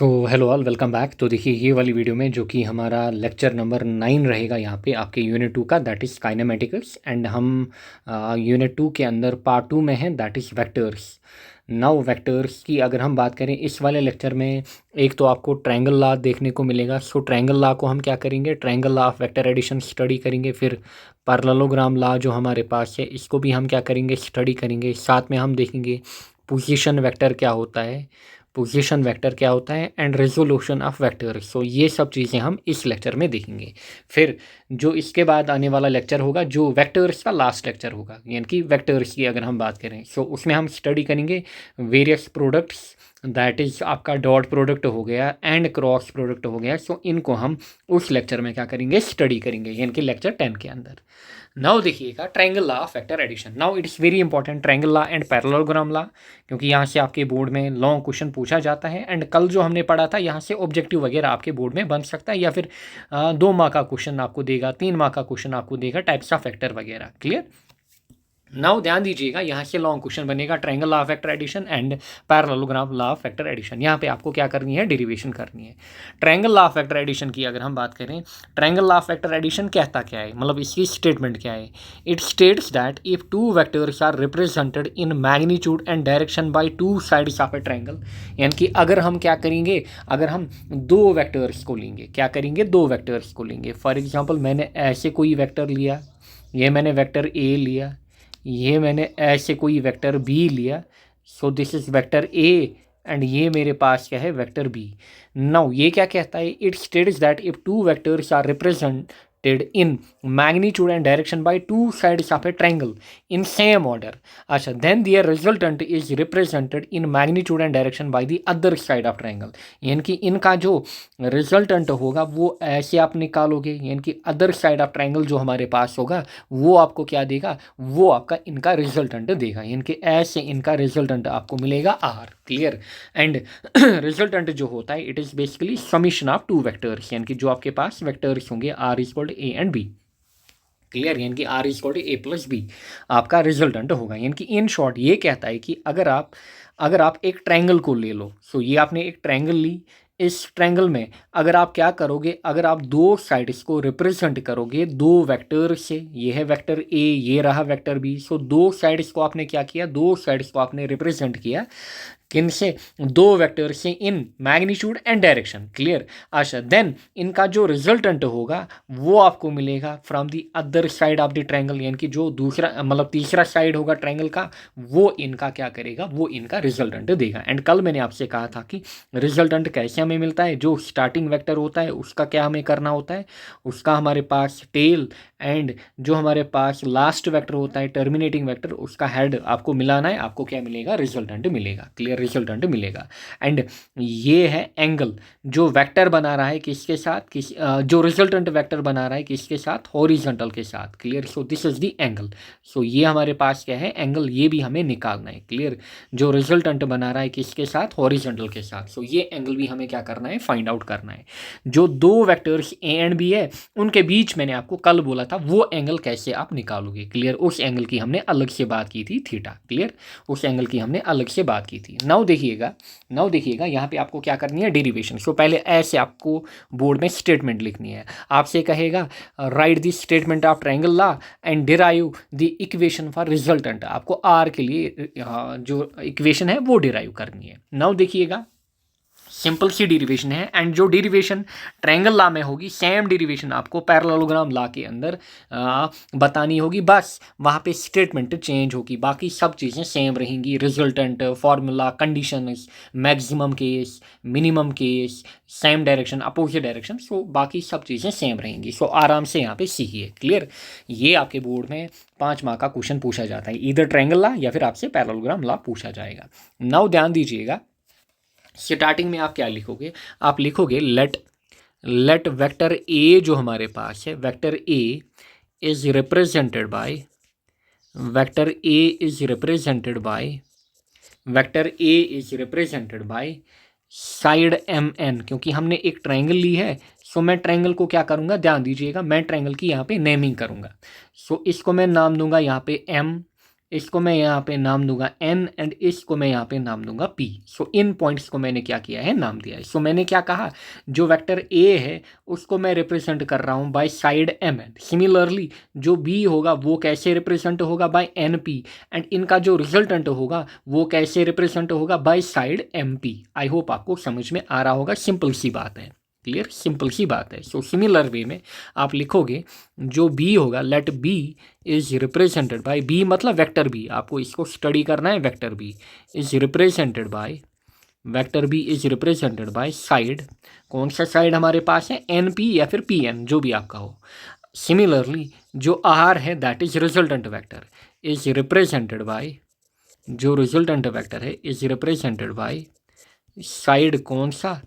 Hello all, welcome back. तो देखिए, ये वाली वीडियो में जो कि हमारा लेक्चर नंबर 9 रहेगा यहाँ पे आपके यूनिट 2 का, दैट इज़ काइनेमेटिक्स। एंड हम यूनिट 2 के अंदर पार्ट 2 में हैं, that is vectors. Now vectors की अगर हम बात करें इस वाले लेक्चर में, एक तो आपको ट्रायंगल लॉ देखने को मिलेगा। सो ट्रायंगल लॉ को हम क्या करेंगे, triangle law of vector addition study करेंगे। फिर पैरेललोग्राम लॉ जो हमारे पास है, इसको भी हम क्या करेंगे, स्टडी करेंगे। साथ में हम देखेंगे पोजीशन वेक्टर क्या होता है, पोजीशन वेक्टर क्या होता है, एंड रेजोल्यूशन ऑफ वेक्टर। सो ये सब चीज़ें हम इस लेक्चर में देखेंगे। फिर जो इसके बाद आने वाला लेक्चर होगा, जो वेक्टर्स का लास्ट लेक्चर होगा, यानी कि वेक्टर्स की अगर हम बात करें, सो उसमें हम स्टडी करेंगे वेरियस प्रोडक्ट्स, दैट इज़ आपका डॉट प्रोडक्ट हो गया एंड क्रॉस प्रोडक्ट हो गया। सो इनको हम उस लेक्चर में क्या करेंगे, स्टडी करेंगे, यानी कि लेक्चर 10 के अंदर। नाउ देखिएगा triangle law of vector addition. Now it is very important, triangle law and parallelogram law, क्योंकि यहाँ से आपके बोर्ड में लॉन्ग क्वेश्चन पूछा जाता है। एंड कल जो हमने पढ़ा था, यहाँ से ऑब्जेक्टिव वगैरह आपके बोर्ड में बन सकता है, या फिर 2 माह का क्वेश्चन आपको देगा, 3 माह का क्वेश्चन आपको देगा, टाइप्स ऑफ वेक्टर वगैरह। क्लियर। नाउ ध्यान दीजिएगा, यहाँ से लॉन्ग क्वेश्चन बनेगा triangle law of vector addition and parallelogram law of vector addition. यहाँ पे आपको क्या करनी है, डेरिवेशन करनी है। Triangle law of vector addition की अगर हम बात करें, triangle law of vector addition कहता क्या है, मतलब इसकी स्टेटमेंट क्या है। It states that if two vectors are represented in magnitude and direction by two sides of A triangle, यानी कि अगर हम क्या करेंगे, अगर हम दो वेक्टर्स को लेंगे, क्या करेंगे, दो वेक्टर्स को लेंगे। फॉर एग्जाम्पल मैंने ऐसे कोई वेक्टर लिया, ये मैंने वेक्टर ए लिया, ये मैंने ऐसे कोई वेक्टर बी लिया। सो this is vector A and ये मेरे पास क्या है, वेक्टर बी। नाउ ये क्या कहता है, it states that if two vectors are represented in magnitude and direction by two sides of a triangle in same order, अच्छा, then their resultant is represented in magnitude and direction by the other side of triangle, यानी कि इनका जो resultant होगा वो ऐसे आप निकालोगे, यानी कि अदर साइड ऑफ ट्रायंगल जो हमारे पास होगा वो आपको क्या देगा, वो आपका इनका रिजल्टेंट देगा, यानी कि ऐसे इनका रिजल्टेंट आपको मिलेगा आर। क्लियर। एंड रिजल्टेंट जो होता है, it is basically summation of two vectors, यानी कि जो आपके पास वेक्टर्स होंगे R is equal to A and B. Clear, यानी कि R is equal to A plus B आपका रिजल्टेंट होगा। यानी कि इन शॉर्ट ये कहता है कि अगर आप एक ट्रायंगल को ले लो, सो ये आपने एक ट्रायंगल ली, इस ट्रायंगल में अगर आप क्या करोगे, अगर आप दो साइड्स को रिप्रेजेंट करोगे दो वेक्टर से, ये है वेक्टर ए, ये रहा वेक्टर बी। सो दो साइड्स को आपने क्या किया, दो साइड्स को आपने रिप्रेजेंट किया किन से, दो वेक्टर से, इन मैग्नीट्यूड एंड डायरेक्शन। क्लियर। अच्छा, देन इनका जो रिजल्टेंट होगा वो आपको मिलेगा from the other side of the triangle, यानी कि जो दूसरा मतलब तीसरा साइड होगा ट्रायंगल का, वो इनका क्या करेगा, वो इनका रिजल्टेंट देगा। एंड कल मैंने आपसे कहा था कि रिजल्टेंट कैसे हमें मिलता है, जो स्टार्टिंग वेक्टर होता है उसका क्या हमें करना होता है, उसका हमारे पास टेल, एंड जो हमारे पास लास्ट वेक्टर होता है टर्मिनेटिंग वेक्टर, उसका हेड आपको मिलाना है, आपको क्या मिलेगा, रिजल्टेंट मिलेगा। क्लियर, रिजल्टेंट मिलेगा। एंड ये है एंगल जो वेक्टर बना रहा है किसके साथ, जो रिजल्टेंट वेक्टर बना रहा है किसके साथ, हॉरिजॉन्टल के साथ। Clear. So this is the angle. सो ये हमारे पास क्या है, एंगल, ये भी हमें निकालना है। क्लियर। जो रिजल्टेंट बना रहा है किसके साथ, हॉरिजॉन्टल के साथ। सो ये एंगल भी हमें क्या करना है, फाइंड आउट करना है। जो दो वेक्टर्स ए एंड बी है, उनके बीच मैंने आपको कल बोला था वो एंगल कैसे आप निकालोगे। क्लियर। उस एंगल की हमने अलग से बात की थी, थीटा। क्लियर। उस एंगल की हमने अलग से बात की थी। नाउ देखिएगा यहाँ पे आपको क्या करनी है, डेरिवेशन। सो पहले ऐसे आपको बोर्ड में स्टेटमेंट लिखनी है। आपसे कहेगा right the statement of triangle law and derive the equation for resultant. आपको आर के लिए जो इक्वेशन है वो डिराइव करनी है। नाउ देखिएगा, सिंपल सी डेरिवेशन है, एंड जो डेरिवेशन ट्रायंगल लॉ में होगी, सेम डेरिवेशन आपको पैरेललोग्राम लॉ के अंदर बतानी होगी। बस वहाँ पे स्टेटमेंट चेंज होगी, बाकी सब चीज़ें सेम रहेंगी। Resultant, formula, conditions, maximum case, minimum case, same direction, opposite direction, so बाकी सब चीज़ें सेम रहेंगी। सो आराम से यहाँ पे सीखिए। क्लियर। ये आपके बोर्ड में 5 मार्क का क्वेश्चन पूछा जाता है, इधर ट्रायंगल लॉ या फिर आपसे पैरेललोग्राम लॉ पूछा जाएगा। नाउ ध्यान दीजिएगा, स्टार्टिंग में आप क्या लिखोगे, आप लिखोगे लेट वेक्टर ए जो हमारे पास है, vector A is represented by, vector A is represented by, vector A is represented by side M N, क्योंकि हमने एक ट्रायंगल ली है। सो मैं ट्रायंगल को क्या करूँगा, ध्यान दीजिएगा, मैं ट्रायंगल की यहाँ पे नेमिंग करूँगा। सो इसको मैं नाम दूंगा यहाँ पे एम, इसको मैं यहाँ पे नाम दूंगा n एंड इसको मैं यहाँ पे नाम दूंगा p। सो इन पॉइंट्स को मैंने क्या किया है, नाम दिया है। सो मैंने क्या कहा, जो वेक्टर a है उसको मैं रिप्रेजेंट कर रहा हूँ बाय साइड mn। सिमिलरली जो b होगा वो कैसे रिप्रेजेंट होगा, बाय np। एंड इनका जो रिजल्टेंट होगा वो कैसे रिप्रेजेंट होगा, by side mp। I hope आपको समझ में आ रहा होगा, सिंपल सी बात है, क्लियर, सिंपल सी बात है। सो सिमिलर वे में आप लिखोगे जो b होगा, let b is represented by, b मतलब वेक्टर b, आपको इसको स्टडी करना है। Vector b is represented by, vector b is represented by side, कौन सा साइड हमारे पास है, np या फिर pn, जो भी आपका हो। सिमिलरली जो r है that is resultant vector, is represented bye, जो रिजल्टेंट वेक्टर है इज रिप्रेजेंटेड बाय साइड कौन सा,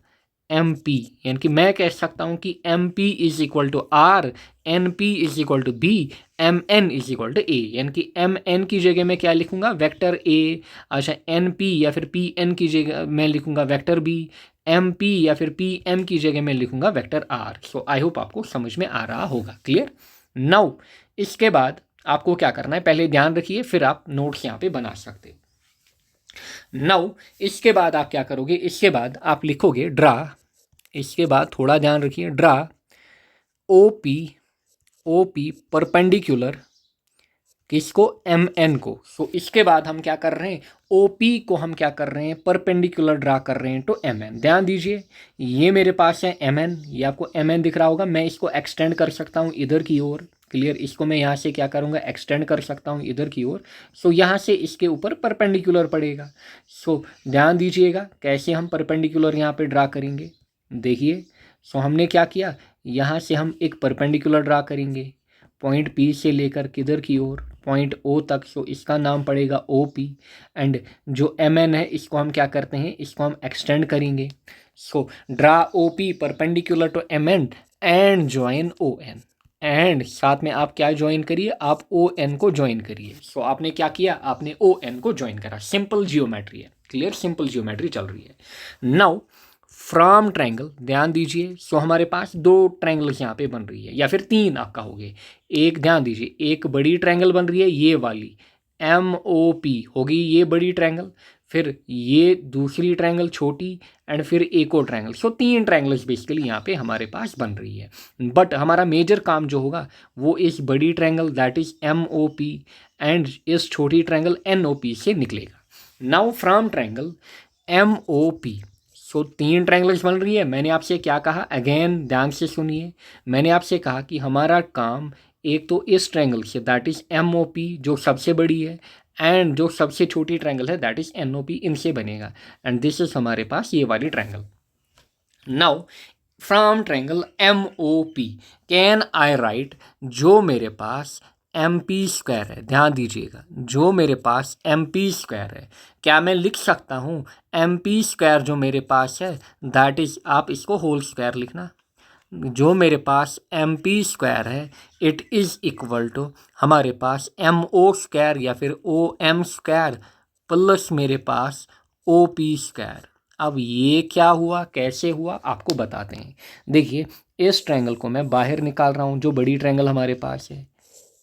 एम पी। यानी कि मैं कह सकता हूँ कि M P is equal to R, N P is equal to B, M N is equal to A. यानी कि एम एन की जगह मैं क्या लिखूंगा, वेक्टर ए। अच्छा, एन पी या फिर पी एन की जगह मैं लिखूंगा वेक्टर बी, एम पी या फिर पी एम की जगह मैं लिखूंगा vector R. So I hope आपको समझ में आ रहा होगा, क्लियर। नाउ इसके बाद आपको क्या करना है, पहले ध्यान रखिए, फिर आप नोट्स यहाँ पे बना सकते हो। नाउ इसके बाद आप क्या करोगे, इसके बाद आप लिखोगे ड्रा, इसके बाद थोड़ा ध्यान रखिए, ड्रा ओ पी परपेंडिकुलर किसको, एम एन को। सो इसके बाद हम क्या कर रहे हैं, ओ पी को हम क्या कर रहे हैं, परपेंडिकुलर ड्रा कर रहे हैं टू एम एन। ध्यान दीजिए, ये मेरे पास है एम एन, ये आपको एम एन दिख रहा होगा। मैं इसको एक्सटेंड कर सकता हूँ इधर की ओर, क्लियर। इसको मैं यहाँ से क्या करूँगा, एक्सटेंड कर सकता हूँ इधर की ओर। सो यहाँ से इसके ऊपर परपेंडिकुलर पड़ेगा। सो ध्यान दीजिएगा कैसे हम परपेंडिकुलर यहाँ पे ड्रा करेंगे, देखिए। सो हमने क्या किया, यहाँ से हम एक परपेंडिकुलर ड्रा करेंगे पॉइंट पी से लेकर किधर की ओर, पॉइंट ओ तक। सो इसका नाम पड़ेगा ओ पी। एंड जो एम एन है इसको हम क्या करते हैं, इसको हम एक्सटेंड करेंगे। So draw O P perpendicular to M N and join O N. And साथ में आप क्या ज्वाइन करिए, आप ओ एन को ज्वाइन करिए। सो आपने क्या किया, आपने ओ एन को ज्वाइन करा। सिंपल जियोमेट्री है, क्लियर, सिंपल जियोमेट्री चल रही है। नाउ फ्रॉम ट्रायंगल, ध्यान दीजिए। सो हमारे पास दो ट्रायंगल्स यहाँ पे बन रही है, या फिर तीन आप कहोगे। एक ध्यान दीजिए, एक बड़ी ट्रायंगल बन रही है ये वाली, एम ओ पी होगी ये बड़ी ट्रायंगल, फिर ये दूसरी ट्रायंगल छोटी, एंड फिर एक और ट्रायंगल। सो तीन ट्रायंगल्स बेसिकली यहाँ पे हमारे पास बन रही है। बट हमारा मेजर काम जो होगा वो इस बड़ी triangle that is M O P and इस छोटी ट्रायंगल एन ओ पी से निकलेगा। Now from triangle M O P, so तीन ट्रायंगल्स बन रही है। मैंने आपसे क्या कहा, अगेन ध्यान से सुनिए, मैंने आपसे कहा कि हमारा काम एक तो इस ट्रायंगल से that is M O P जो सबसे बड़ी है, एंड जो सबसे छोटी ट्रायंगल है that is N O P, इनसे बनेगा। एंड दिस इज हमारे पास ये वाली triangle. Now from triangle M O P can I write, जो मेरे पास एम पी स्क्वायर है, ध्यान दीजिएगा, जो मेरे पास एम पी स्क्वायर है, क्या मैं लिख सकता हूँ एम पी स्क्वायर जो मेरे पास है दैट इज, आप इसको होल स्क्वायर लिखना, जो मेरे पास एम पी स्क्वायर है इट इज़ इक्वल टू हमारे पास एम ओ स्क्वायर या फिर ओ एम स्क्वायर प्लस मेरे पास ओ पी स्क्वायर। अब ये क्या हुआ, कैसे हुआ, आपको बताते हैं। देखिए, इस ट्रायंगल को मैं बाहर निकाल रहा हूँ, जो बड़ी ट्रायंगल हमारे पास है,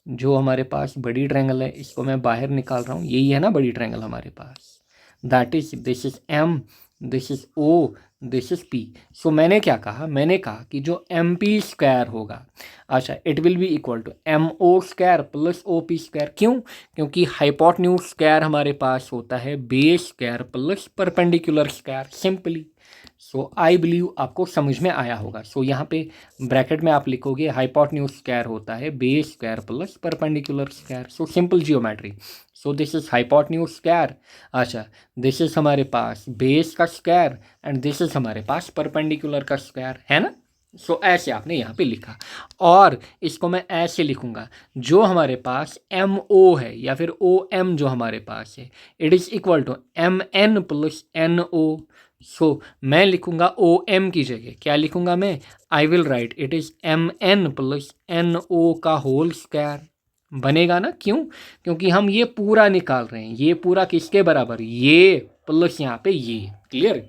जो हमारे पास बड़ी ट्रायंगल है इसको मैं बाहर निकाल रहा हूँ। यही है ना बड़ी ट्रायंगल हमारे पास, that is this is M, this is O, this is P. So मैंने क्या कहा, मैंने कहा कि जो एम पी स्क्वायर होगा, अच्छा, it will be equal to M O square plus O P square. क्यों, क्योंकि हाइपोटेन्यूज स्क्वायर हमारे पास होता है base square plus perpendicular square, simply. So I believe आपको समझ में आया होगा। सो यहाँ पे ब्रैकेट में आप लिखोगे हाइपोटेन्यूज स्क्वायर होता है base square plus perpendicular square. So simple geometry. So this is hypotenuse square, अच्छा, दिस इज हमारे पास बेस का स्क्वायर, एंड दिस इज हमारे पास परपेंडिकुलर का स्क्वायर, है ना। सो ऐसे आपने यहाँ पे लिखा, और इसको मैं ऐसे लिखूंगा, जो हमारे पास एम ओ है या फिर ओ एम जो हमारे पास है it is equal to M N plus N O. So मैं लिखूंगा ओ एम की जगह क्या लिखूंगा मैं, I will write it is M N plus N O का होल स्क्वायर, बनेगा ना। क्यों, क्योंकि हम ये पूरा निकाल रहे हैं, ये पूरा किसके बराबर, ये प्लस यहाँ पे ये, क्लियर।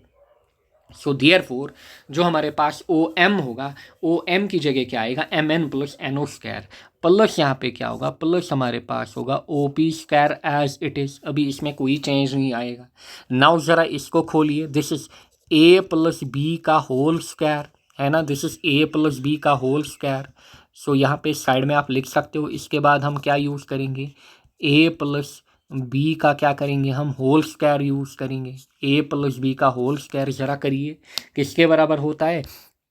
सो देयरफॉर जो हमारे पास ओ एम होगा, ओ एम की जगह क्या आएगा, M N plus N O square, plus यहाँ पे क्या होगा, प्लस हमारे पास होगा O P square as it is, अभी इसमें कोई चेंज नहीं आएगा। नाउ ज़रा इसको खोलिए, this is A plus B का होल स्क्वायर, है ना, this is A plus B का होल स्क्वायर। सो यहाँ पे साइड में आप लिख सकते हो। इसके बाद हम क्या यूज़ करेंगे, ए प्लस बी का क्या करेंगे, हम होल स्क्वायर यूज़ करेंगे। ए प्लस बी का होल स्क्वायर ज़रा करिए, किसके बराबर होता है,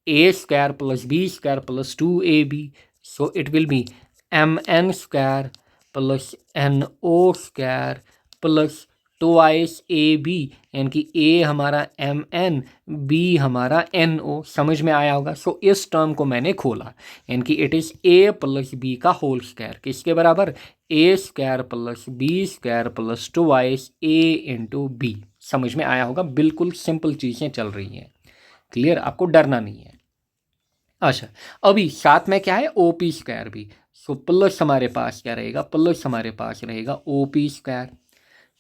A square plus B square plus 2ab। So it will be M N square plus N O square plus twice A B, यानी कि ए हमारा एम एन, बी हमारा एन ओ। समझ में आया होगा। सो इस टर्म को मैंने खोला, यानी कि it is A plus B का होल स्क्वायर, किसके बराबर, A square plus B square plus twice A into B. समझ में आया होगा, बिल्कुल सिंपल चीज़ें चल रही हैं, क्लियर, आपको डरना नहीं है। अच्छा, अभी साथ में क्या है, ओ पी स्क्वायर भी। सो प्लस हमारे पास क्या रहेगा, प्लस हमारे पास रहेगा ओ पी स्क्वायर।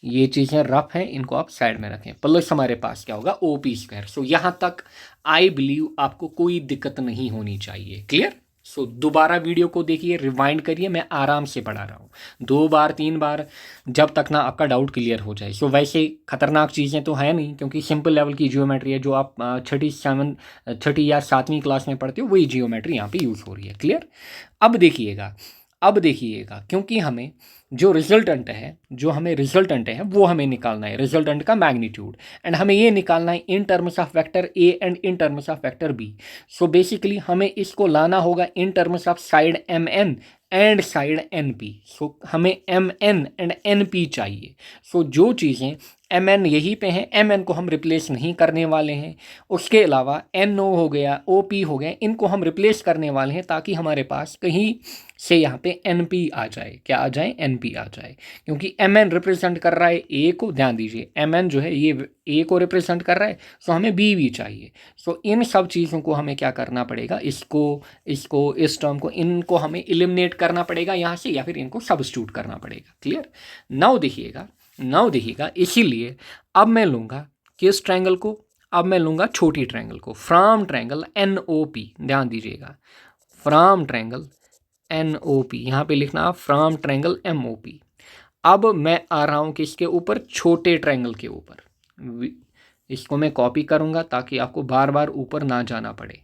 ये चीज़ें रफ हैं, इनको आप साइड में रखें। प्लस हमारे पास क्या होगा, ओ पी स्क्वायर। सो यहाँ तक आई बिलीव आपको कोई दिक्कत नहीं होनी चाहिए, क्लियर। सो दोबारा वीडियो को देखिए, रिवाइंड करिए, मैं आराम से पढ़ा रहा हूँ 2 बार 3 बार, जब तक ना आपका डाउट क्लियर हो जाए। सो वैसे खतरनाक चीज़ें तो है नहीं, क्योंकि सिंपल लेवल की जियोमेट्री है, जो आप छठी या 7वीं क्लास में पढ़ते हो, वही जियोमेट्री यहाँ पे यूज़ हो रही है, क्लियर। अब देखिएगा, अब देखिएगा, क्योंकि हमें जो रिजल्टेंट है, जो हमें रिजल्टेंट है वो हमें निकालना है, रिजल्टेंट का मैग्नीट्यूड, एंड हमें ये निकालना है in terms of vector A and in terms of vector B. So basically हमें इसको लाना होगा in terms of side M N and side N P. So हमें M N and N P चाहिए। सो जो चीज़ें एम एन यहीं पे हैं, एम एन को हम रिप्लेस नहीं करने वाले हैं। उसके अलावा एन ओ हो गया, ओ पी हो गया, इनको हम रिप्लेस करने वाले हैं, ताकि हमारे पास कहीं से यहाँ पे एन पी आ जाए, क्या आ जाए, एन पी आ जाए। क्योंकि एम एन रिप्रेजेंट कर रहा है ए को, ध्यान दीजिए, एम एन जो है ये ए को रिप्रेजेंट कर रहा है, सो हमें बी भी चाहिए। सो इन सब चीज़ों को हमें क्या करना पड़ेगा, इसको इसको इस टर्म को, इनको हमें एलिमिनेट करना पड़ेगा यहाँ से, या फिर इनको सब्स्टिट्यूट करना पड़ेगा, क्लियर। नाउ देखिएगा, इसीलिए अब मैं लूँगा किस ट्रायंगल को, अब मैं लूँगा छोटी ट्रायंगल को, from triangle N O P, ध्यान दीजिएगा, from triangle N O P, यहाँ पे लिखना आप from triangle M O P. अब मैं आ रहा हूँ किसके ऊपर, छोटे ट्रायंगल के ऊपर। इसको मैं कॉपी करूँगा ताकि आपको बार बार ऊपर ना जाना पड़े।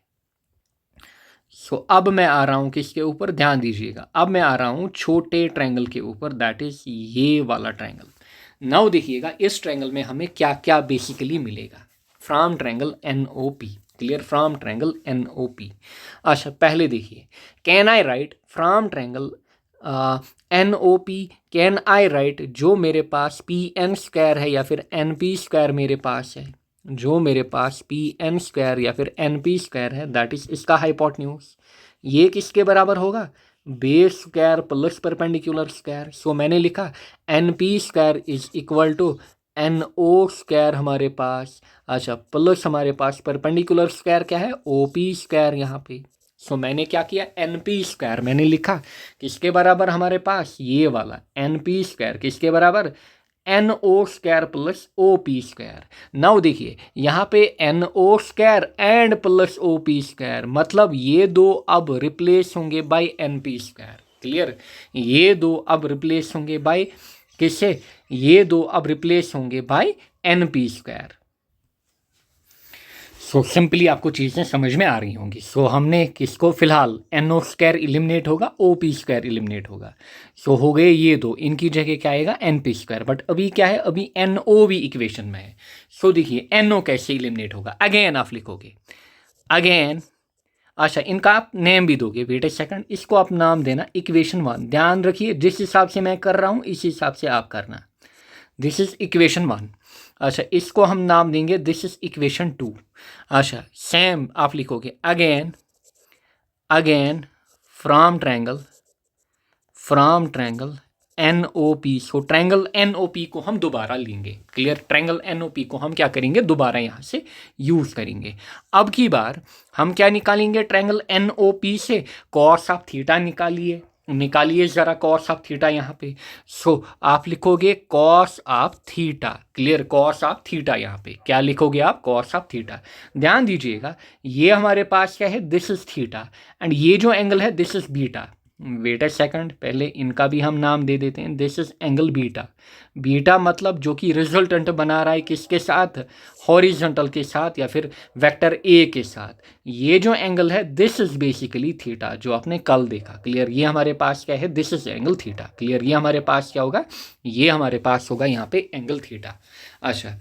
सो अब मैं आ रहा हूँ किसके ऊपर, ध्यान दीजिएगा, अब मैं आ रहा हूँ छोटे ट्रायंगल के ऊपर, दैट इज़ ये वाला ट्रायंगल। नाउ देखिएगा, इस ट्रायंगल में हमें क्या क्या बेसिकली मिलेगा, from triangle N O P, clear, from triangle N O P. अच्छा, पहले देखिए, can I write from triangle N O P, can I write, जो मेरे पास पी एन स्क्वायर है या फिर एन पी स्क्वायर मेरे पास है, जो मेरे पास पी एन स्क्वायर या फिर एन पी स्क्वायर है, दैट इज इसका हाइपोटेन्यूज, ये किसके बराबर होगा, base square plus perpendicular square. So मैंने लिखा N P square is equal to N O square हमारे पास, अच्छा, प्लस हमारे पास परपेंडिकुलर स्क्वायर क्या है, ओ पी स्क्वायर यहाँ पे। सो मैंने क्या किया, एन पी स्क्वायर मैंने लिखा, किसके बराबर हमारे पास, ये वाला एन पी स्क्वायर किसके बराबर, N O square plus O P square. Now देखिए, यहाँ पे N O square and plus O P square, मतलब ये दो अब रिप्लेस होंगे by N P square, clear. ये दो अब रिप्लेस होंगे बाय किससे, ये दो अब रिप्लेस होंगे by N P square. So simply आपको चीज़ें समझ में आ रही होंगी। सो हमने किसको, फिलहाल एन ओ स्क्वायर इलिमिनेट होगा, ओ पी स्क्वायर इलिमिनेट होगा। सो हो गए ये दो, इनकी जगह क्या आएगा, एन पी स्क्वायर। बट अभी क्या है, अभी एन ओ भी इक्वेशन में है। सो देखिए एन ओ कैसे इलिमिनेट होगा, अगेन आप लिखोगे, अगेन, अच्छा, इनका आप नेम भी दोगे, वेट ए सेकंड, इसको आप नाम देना इक्वेशन 1। ध्यान रखिए, जिस हिसाब से मैं कर रहा हूँ इस हिसाब से आप करना, दिस इज इक्वेशन 1। अच्छा, इसको हम नाम देंगे, दिस इज इक्वेशन 2। अच्छा, सेम आप लिखोगे, again again from triangle N O P. So triangle N O P को हम दोबारा लेंगे, clear, triangle N O P को हम क्या करेंगे, दोबारा यहाँ से यूज़ करेंगे। अब की बार हम क्या निकालेंगे, ट्रायंगल एन ओ पी से कॉस ऑफ थीटा निकालिए, निकालिए ज़रा कॉस ऑफ थीटा यहाँ पे। सो आप लिखोगे cos of theta, clear, cos of theta. यहाँ पे क्या लिखोगे आप, कॉस ऑफ थीटा। ध्यान दीजिएगा, ये हमारे पास क्या है, दिस इज थीटा, एंड ये जो एंगल है this is beta. Wait a second, पहले इनका भी हम नाम दे देते हैं, this is angle beta. Beta मतलब जो कि रिजल्टेंट बना रहा है किसके साथ, हॉरिजॉन्टल के साथ या फिर वेक्टर ए के साथ। ये जो एंगल है दिस इज बेसिकली थीटा, जो आपने कल देखा, क्लियर। ये हमारे पास क्या है, this is angle theta, clear. ये हमारे पास क्या होगा, ये हमारे पास होगा यहाँ पे एंगल थीटा। अच्छा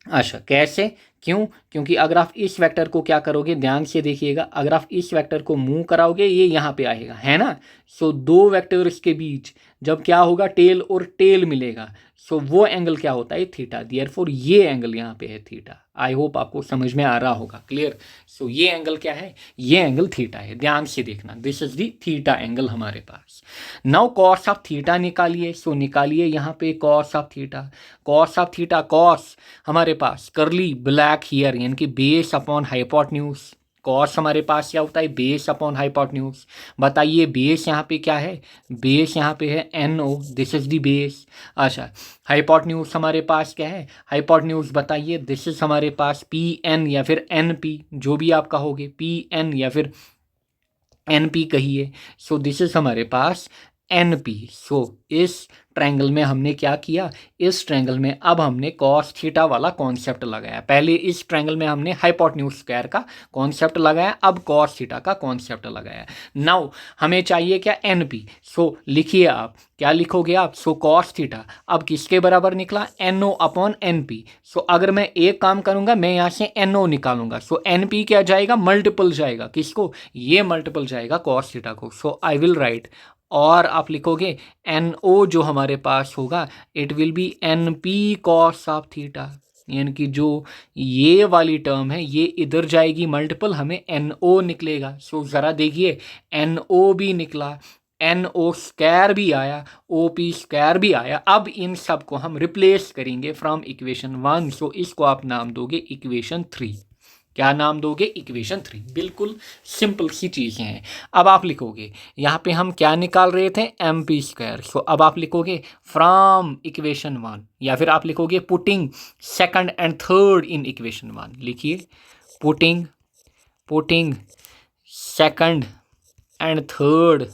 अच्छा, कैसे, क्यों, क्योंकि अगर आप इस वेक्टर को क्या करोगे, ध्यान से देखिएगा, अगर आप इस वेक्टर को मूव कराओगे ये यहाँ पे आएगा, है ना। सो दो वेक्टर्स के बीच जब क्या होगा, टेल और टेल मिलेगा, सो वो एंगल क्या होता है, थीटा। देयरफॉर ये एंगल यहाँ पे है थीटा। आई होप आपको समझ में आ रहा होगा, क्लियर। सो ये एंगल क्या है, ये एंगल थीटा है, ध्यान से देखना, this is the theta angle हमारे पास। नाउ कॉस ऑफ थीटा निकालिए। सो निकालिए यहाँ पे cos of theta. Cos of theta, cos हमारे पास करली ब्लैक हियर, यानी कि बेस अपॉन हाइपोटेन्यूज। कॉस हमारे पास क्या होता है, बेस अपॉन हाइपोटेन्यूज। बताइए बेस यहाँ पे क्या है, बेस यहाँ पे है N O, this is the base. अच्छा, हाइपोटेन्यूज हमारे पास क्या है, हाइपोटेन्यूज बताइए, दिस इज हमारे पास पी एन या फिर एन पी, जो भी आप कहोगे, पी एन या फिर एन पी कहिए। सो दिस इज हमारे पास एन पी। सो इस ट्रायंगल में हमने क्या किया, इस ट्रायंगल में अब हमने कॉस थीटा वाला कॉन्सेप्ट लगाया। पहले इस ट्रायंगल में हमने हाइपोटेन्यूज स्क्वायर का कॉन्सेप्ट लगाया, अब कॉस थीटा का कॉन्सेप्ट लगाया। नाउ हमें चाहिए क्या, एन पी। सो लिखिए आप, क्या लिखोगे आप, सो कॉस थीटा अब किसके बराबर निकला, N O upon N P. So अगर मैं एक काम करूंगा, मैं यहाँ से एन ओ निकालूंगा, सो एन पी क्या जाएगा, मल्टीपल जाएगा, किसको, ये मल्टीपल जाएगा कॉस थीटा को। सो आई विल राइट, और आप लिखोगे एन ओ जो हमारे पास होगा, it will be N P cos of theta, यानी कि जो ये वाली टर्म है ये इधर जाएगी मल्टीपल, हमें एन ओ निकलेगा। सो ज़रा देखिए, एन ओ भी निकला, एन ओ स्क्वायर भी आया, ओ पी स्क्वायर भी आया। अब इन सब को हम रिप्लेस करेंगे फ्रॉम इक्वेशन 1। सो इसको आप नाम दोगे इक्वेशन 3। क्या नाम दोगे, इक्वेशन 3। बिल्कुल सिंपल सी चीज़ें हैं। अब आप लिखोगे, यहाँ पे हम क्या निकाल रहे थे, एम पी स्क्वायर। सो अब आप लिखोगे फ्रॉम इक्वेशन 1, या फिर आप लिखोगे putting second and third in equation 1। लिखिए, putting putting second and third,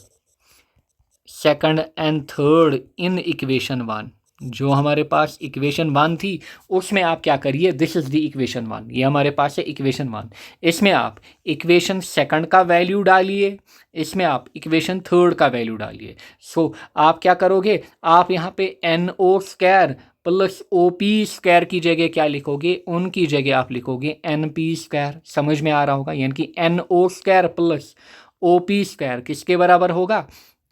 second and third in equation 1। जो हमारे पास इक्वेशन 1 थी उसमें आप क्या करिए, दिस इज द इक्वेशन 1, ये हमारे पास है इक्वेशन 1। इसमें आप इक्वेशन सेकंड का वैल्यू डालिए, इसमें आप इक्वेशन थर्ड का वैल्यू डालिए। सो आप क्या करोगे, आप यहाँ पे N O square plus O P square की जगह क्या लिखोगे, उनकी जगह आप लिखोगे एन पी स्क्वायर। समझ में आ रहा होगा, यानी कि N O square plus O P square किसके बराबर होगा,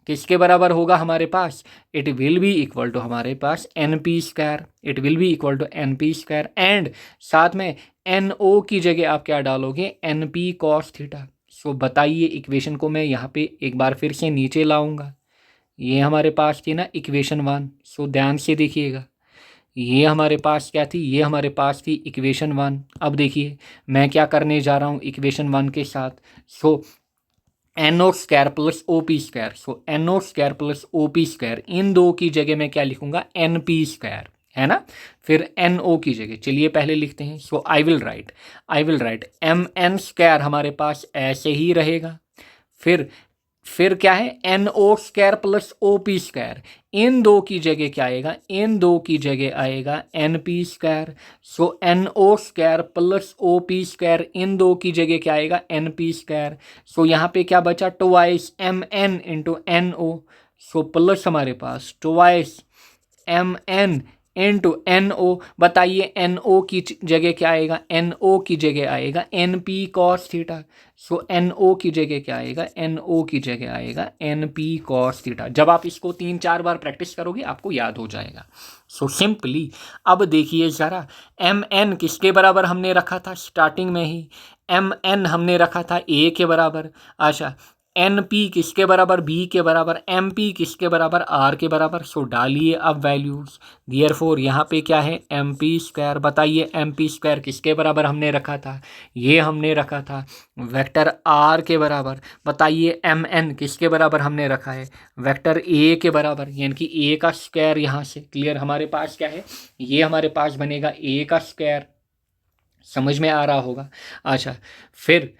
किसके बराबर होगा हमारे पास, it will be equal to हमारे पास N P square, it will be equal to N P square, and साथ में एन ओ की जगह आप क्या डालोगे, N P cos theta. So बताइए, इक्वेशन को मैं यहाँ पे एक बार फिर से नीचे लाऊंगा। ये हमारे पास थी ना इक्वेशन 1। सो ध्यान से देखिएगा, ये हमारे पास क्या थी, ये हमारे पास थी इक्वेशन 1। अब देखिए मैं क्या करने जा रहा हूँ इक्वेशन 1 के साथ। So N O square plus O P square. So N O square plus O P square, इन दो की जगह मैं क्या लिखूंगा, एन पी स्क्वायर, है ना। फिर एन ओ की जगह चलिए पहले लिखते हैं। So I will write M N square हमारे पास ऐसे ही रहेगा। फिर क्या है, N O square plus O P square, इन दो की जगह क्या आएगा, इन दो की जगह आएगा N P square. So N O square plus O P square, इन दो की जगह क्या आएगा, एन पी स्क्वायर। सो यहाँ पे क्या बचा, twice M N into N O. So plus हमारे पास twice M N into N O. बताइए एन ओ की जगह क्या आएगा, एन ओ की जगह आएगा एन पी कॉस थीटा। सो एन ओ की जगह क्या आएगा, एन ओ की जगह आएगा एन पी कॉस थीटा। जब आप इसको 3-4 बार प्रैक्टिस करोगे आपको याद हो जाएगा। सो सिंपली अब देखिए ज़रा, एम एन किसके बराबर हमने रखा था स्टार्टिंग में ही, एम एन हमने रखा था ए के बराबर। अच्छा, एन पी किसके बराबर, बी के बराबर, एम पी किसके बराबर, आर के बराबर। सो डालिए अब वैल्यूज। देयरफॉर यहाँ पे क्या है, एम पी स्क्वायर। बताइए एम पी स्क्वायर किसके बराबर हमने रखा था, ये हमने रखा था वेक्टर आर के बराबर। बताइए एम एन किसके बराबर हमने रखा है, वेक्टर ए के बराबर, यानी कि ए का स्क्वायर। यहाँ से क्लियर हमारे पास क्या है, ये हमारे पास बनेगा ए का स्क्वायर। समझ में आ रहा होगा। अच्छा, फिर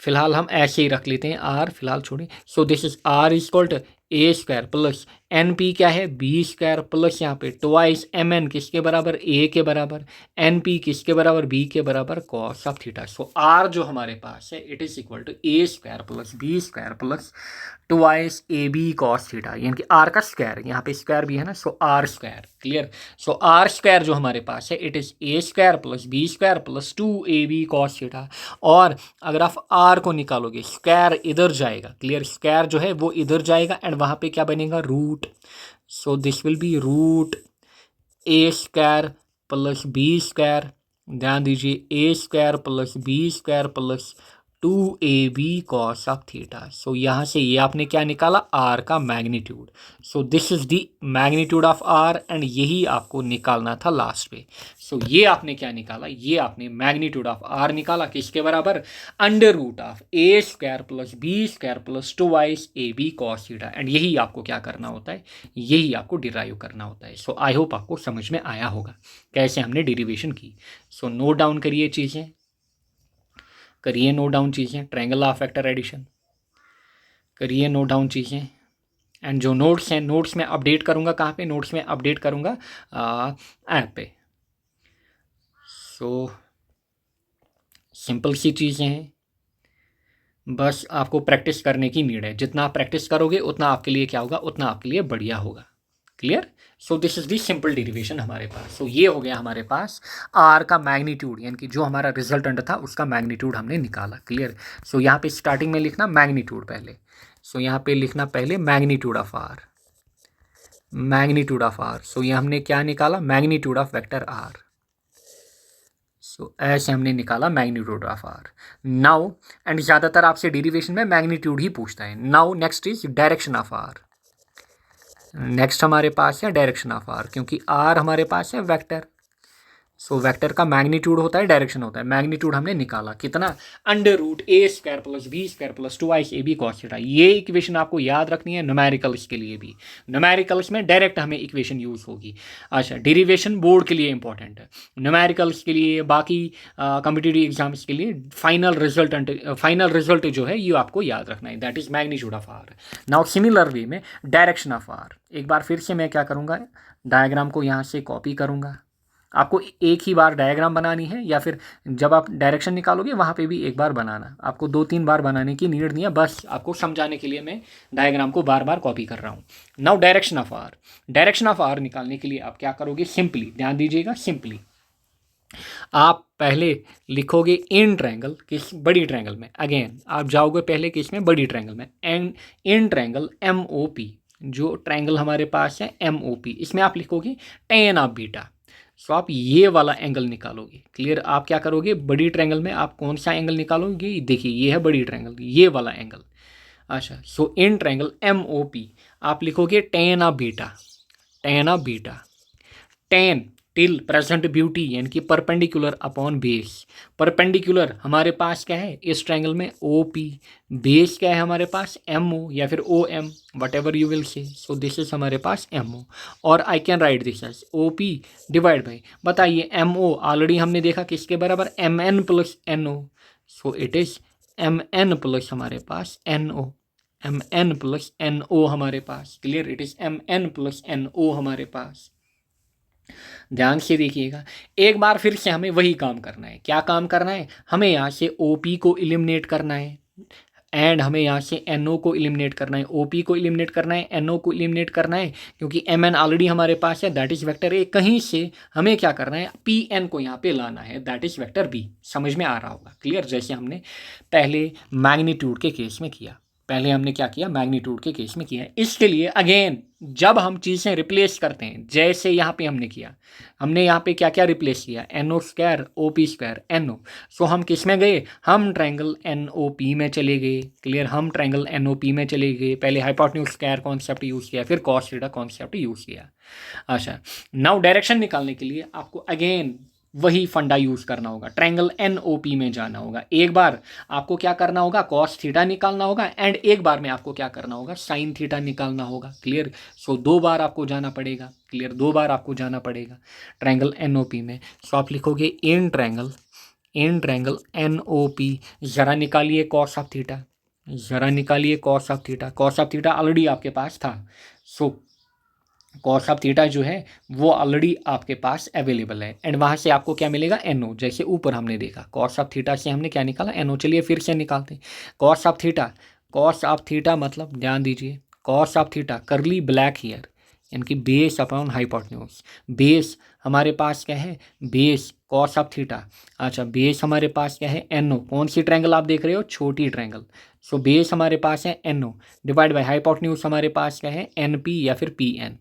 फिलहाल हम ऐसे ही रख लेते हैं, आर फिलहाल छोड़ें। So this is R is equal to A square plus N P क्या है, बी स्क्वायर, प्लस यहाँ पे ट्वाइस एम एन किसके बराबर, ए के बराबर, एन पी किसके बराबर, बी के बराबर, cos of theta. So R जो हमारे पास है it is equal to A square plus B square plus twice A B cos theta, यानी कि आर का स्क्वायर, यहाँ पे स्क्वायर भी है ना, so R square. Clear. So R square जो हमारे पास है it is A square plus B square plus 2ab cos theta. और अगर आप आर को निकालोगे, स्क्वायर इधर जाएगा। क्लियर, स्क्वायर जो है वो इधर जाएगा एंड वहाँ पे क्या बनेगा, root. So this will be root A square plus B square. ध्यान दीजिए, A square plus B square plus 2ab cos of theta. So यहाँ से ये आपने क्या निकाला, आर का magnitude. So this is the magnitude of R and यही आपको निकालना था लास्ट पे। सो ये आपने क्या निकाला, ये आपने मैग्नीट्यूड ऑफ आर निकाला किसके बराबर, under root of A square plus B square plus 2ab cos theta. And यही आपको क्या करना होता है, यही आपको डिराइव करना होता है। सो आई होप आपको समझ में आया होगा कैसे हमने डेरिवेशन की। सो नोट डाउन करिए चीज़ें, करिए नोट डाउन चीज़ें। ट्रायंगल ऑफ वेक्टर एडिशन करिए नोट डाउन चीज़ें। एंड जो नोट्स हैं, नोट्स में अपडेट करूँगा कहाँ पे, नोट्स में अपडेट करूँगा ऐप पे। सो सिंपल सी चीज़ें हैं, बस आपको प्रैक्टिस करने की नीड है। जितना आप प्रैक्टिस करोगे उतना आपके लिए क्या होगा, उतना आपके लिए बढ़िया होगा। Clear. So this is the simple derivation हमारे पास। सो ये हो गया हमारे पास आर का मैग्नीट्यूड, यानी कि जो हमारा रिजल्टेंट था उसका मैग्नीट्यूड हमने निकाला। क्लियर। सो यहाँ पे स्टार्टिंग में लिखना मैग्नीट्यूड पहले। सो यहाँ पे लिखना पहले magnitude of R, magnitude of R. So ये हमने क्या निकाला, magnitude of vector R. So ऐसे हमने निकाला magnitude of R. Now and ज़्यादातर आपसे डेरिवेशन में मैग्नीट्यूड ही पूछता है। Now next is direction of R. Next हमारे पास है डायरेक्शन ऑफ आर, क्योंकि आर हमारे पास है वेक्टर। सो वेक्टर का मैग्नीट्यूड होता है, डायरेक्शन होता है। मैग्नीट्यूड हमने निकाला कितना, अंडर रूट ए square plus B square plus 2ab cos theta. ये इक्वेशन आपको याद रखनी है न्यूमेरिकल्स के लिए भी। न्यूमेरिकल्स में डायरेक्ट हमें इक्वेशन यूज़ होगी। अच्छा, डेरिवेशन बोर्ड के लिए इंपॉर्टेंट है, न्यूमेरिकल्स के लिए, बाकी कॉम्पिटिटिव एग्जाम्स के लिए फाइनल रिजल्ट जो है ये आपको याद रखना है, that is magnitude of R. Now similar way में डायरेक्शन ऑफ आर, एक बार फिर से मैं क्या करूँगा, डायग्राम को यहाँ से कॉपी करूँगा। आपको एक ही बार डायग्राम बनानी है, या फिर जब आप डायरेक्शन निकालोगे वहाँ पे भी एक बार बनाना। आपको 2-3 बार बनाने की नीड नहीं है, बस आपको समझाने के लिए मैं डायग्राम को बार बार कॉपी कर रहा हूँ। Now direction of R, direction of R निकालने के लिए आप क्या करोगे, सिंपली ध्यान दीजिएगा, सिंपली आप पहले लिखोगे इन ट्रायंगल, किस बड़ी ट्रायंगल में। अगेन आप जाओगे पहले किस में, बड़ी ट्रायंगल में। एंड इन ट्रायंगल MOP, जो ट्रायंगल हमारे पास है MOP, इसमें आप लिखोगे tan ऑफ बीटा। सो आप ये वाला एंगल निकालोगे। क्लियर। आप क्या करोगे, बड़ी ट्रायंगल में आप कौन सा एंगल निकालोगे, देखिए ये है बड़ी ट्रायंगल, ये वाला एंगल। अच्छा, सो इन ट्रायंगल MOP आप लिखोगे tan of beta, tan of beta, tan till present beauty, यानी कि परपेंडिकुलर अपॉन बेस। परपेंडिकुलर हमारे पास क्या है इस ट्रायंगल में, OP। बेस क्या है हमारे पास, MO या फिर OM, whatever you will say. So this is हमारे पास MO, और I can write this as OP divide by, बताइए MO ऑलरेडी हमने देखा किसके बराबर, MN plus NO। So it is MN plus हमारे पास NO, MN प्लस NO हमारे पास। Clear. It is MN plus NO हमारे पास। ध्यान से देखिएगा, एक बार फिर से हमें वही काम करना है। क्या काम करना है, हमें यहाँ से OP को एलिमिनेट करना है, एंड हमें यहाँ से NO को एलिमिनेट करना है, OP को एलिमिनेट करना है, NO को एलिमिनेट करना है, क्योंकि MN ऑलरेडी हमारे पास है, दैट इज वेक्टर A। कहीं से हमें क्या करना है, PN को यहाँ पे लाना है, दैट इज वेक्टर B। समझ में आ रहा होगा। क्लियर। जैसे हमने पहले मैग्नीट्यूड के केस में किया, पहले हमने क्या किया, मैग्नीट्यूड के केस में किया है। इसके लिए अगेन जब हम चीज़ें रिप्लेस करते हैं, जैसे यहाँ पे हमने किया, हमने यहाँ पे क्या क्या रिप्लेस किया, N O square O P square N O. So हम किस में गए, हम ट्रायंगल एन ओ पी में चले गए। क्लियर, हम ट्रायंगल एन ओ पी में चले गए। पहले हाइपोटेन्यूज स्क्वायर कॉन्सेप्ट यूज़ किया, फिर कॉस थीटा कॉन्सेप्ट यूज़ किया। अच्छा, नाउ डायरेक्शन निकालने के लिए आपको अगेन वही फंडा यूज़ करना होगा, ट्रायंगल एन ओ पी में जाना होगा। एक बार आपको क्या करना होगा, कॉस थीटा निकालना होगा, एंड एक बार में आपको क्या करना होगा, साइन थीटा निकालना होगा। क्लियर, सो 2 बार आपको जाना पड़ेगा। क्लियर, 2 बार आपको जाना पड़ेगा ट्रायंगल एन ओ पी में। सो आप लिखोगे in triangle N O P, ज़रा निकालिए कॉस ऑफ थीटा, ज़रा निकालिए cos of theta. Cos of theta already आपके पास था, सो कॉस ऑफ थीटा जो है वो ऑलरेडी आपके पास अवेलेबल है, एंड वहाँ से आपको क्या मिलेगा, एन ओ। जैसे ऊपर हमने देखा कॉस ऑफ थीटा से हमने क्या निकाला, एन ओ। चलिए फिर से निकालते हैं कॉस ऑफ थीटा मतलब ध्यान दीजिए, कॉस ऑफ थीटा करली ब्लैक हियर, यानी बेस अपॉन हाइपोटेन्यूज। बेस हमारे पास क्या है, बेस कॉस ऑफ थीटा। अच्छा, बेस हमारे पास क्या है, एन ओ। कौन सी ट्रायंगल आप देख रहे हो, छोटी ट्रायंगल। सो बेस हमारे पास है N O, divide by hypotenuse हमारे पास क्या है, एन पी या फिर P N.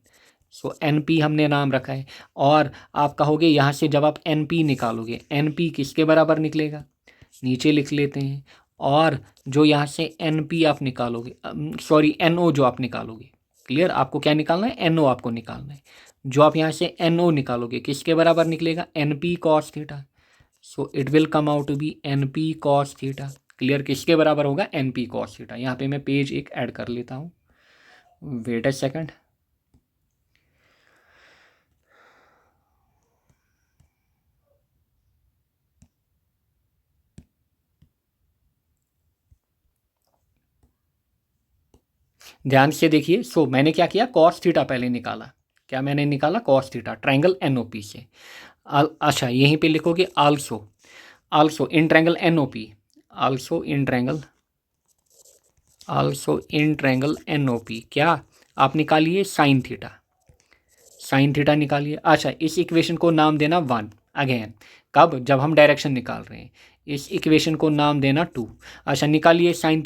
So N P हमने नाम रखा है। और आप कहोगे यहाँ से जब आप एन पी निकालोगे, एन पी किसके बराबर निकलेगा, नीचे लिख लेते हैं। और जो यहाँ से एन पी आप निकालोगे, सॉरी एन ओ जो आप निकालोगे, क्लियर, आपको क्या निकालना है, एन ओ आपको निकालना है। जो आप यहाँ से एन ओ निकालोगे किसके बराबर निकलेगा, N P cos theta. So it will come out to be N P cos theta. Clear, किसके बराबर होगा, एन पी कॉस थीटा। यहाँ पे मैं पेज एक ऐड कर लेता हूँ, वेट अ सेकंड। ध्यान से देखिए, सो मैंने क्या किया, कॉस थीटा पहले निकाला। क्या मैंने निकाला, कॉस थीटा ट्रायंगल एनओपी से। अच्छा, यहीं पे लिखोगे also in triangle NOP, also in triangle NOP क्या आप निकालिए, साइन थीटा निकालिए। अच्छा, इस इक्वेशन को नाम देना 1 अगेन। कब, जब हम डायरेक्शन निकाल रहे हैं। इस इक्वेशन को नाम देना 2। अच्छा, निकालिए sine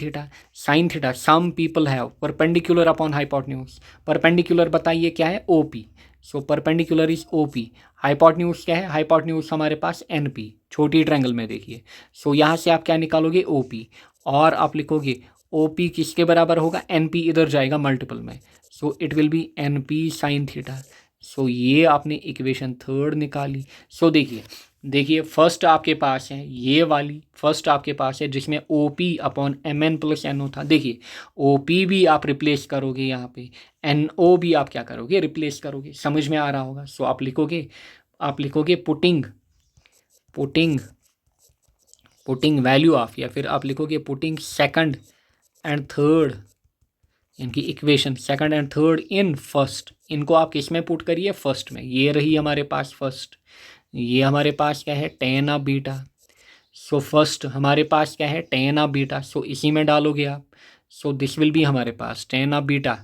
theta some people have perpendicular upon hypotenuse. Perpendicular बताइए क्या है, OP. So perpendicular is OP. Hypotenuse क्या है, हाइपोटेन्यूज हमारे पास एनपी, छोटी ट्रायंगल में देखिए। सो यहाँ से आप क्या निकालोगे, ओपी, और आप लिखोगे ओपी किसके बराबर होगा, एनपी इधर जाएगा मल्टीपल में। So it will be NP sine theta. So ये आपने इक्वेशन 3 निकाली। सो देखिए फर्स्ट आपके पास है ये वाली, फर्स्ट आपके पास है जिसमें O P upon M N plus N O था। देखिए ओ पी भी आप रिप्लेस करोगे, यहाँ पे एन ओ भी आप क्या करोगे, रिप्लेस करोगे। समझ में आ रहा होगा। सो आप लिखोगे पुटिंग वैल्यू ऑफ, या फिर आप लिखोगे पुटिंग सेकंड एंड थर्ड, इनकी equation second and third in first. इनको आप किस में पुट करिए, फर्स्ट में। ये रही हमारे पास फर्स्ट, ये हमारे पास क्या है, ten of beta. So first हमारे पास क्या है, टेन ऑफ बीटा। सो इसी में डालोगे आप। सो दिस विल बी हमारे पास टेन ऑफ बीटा।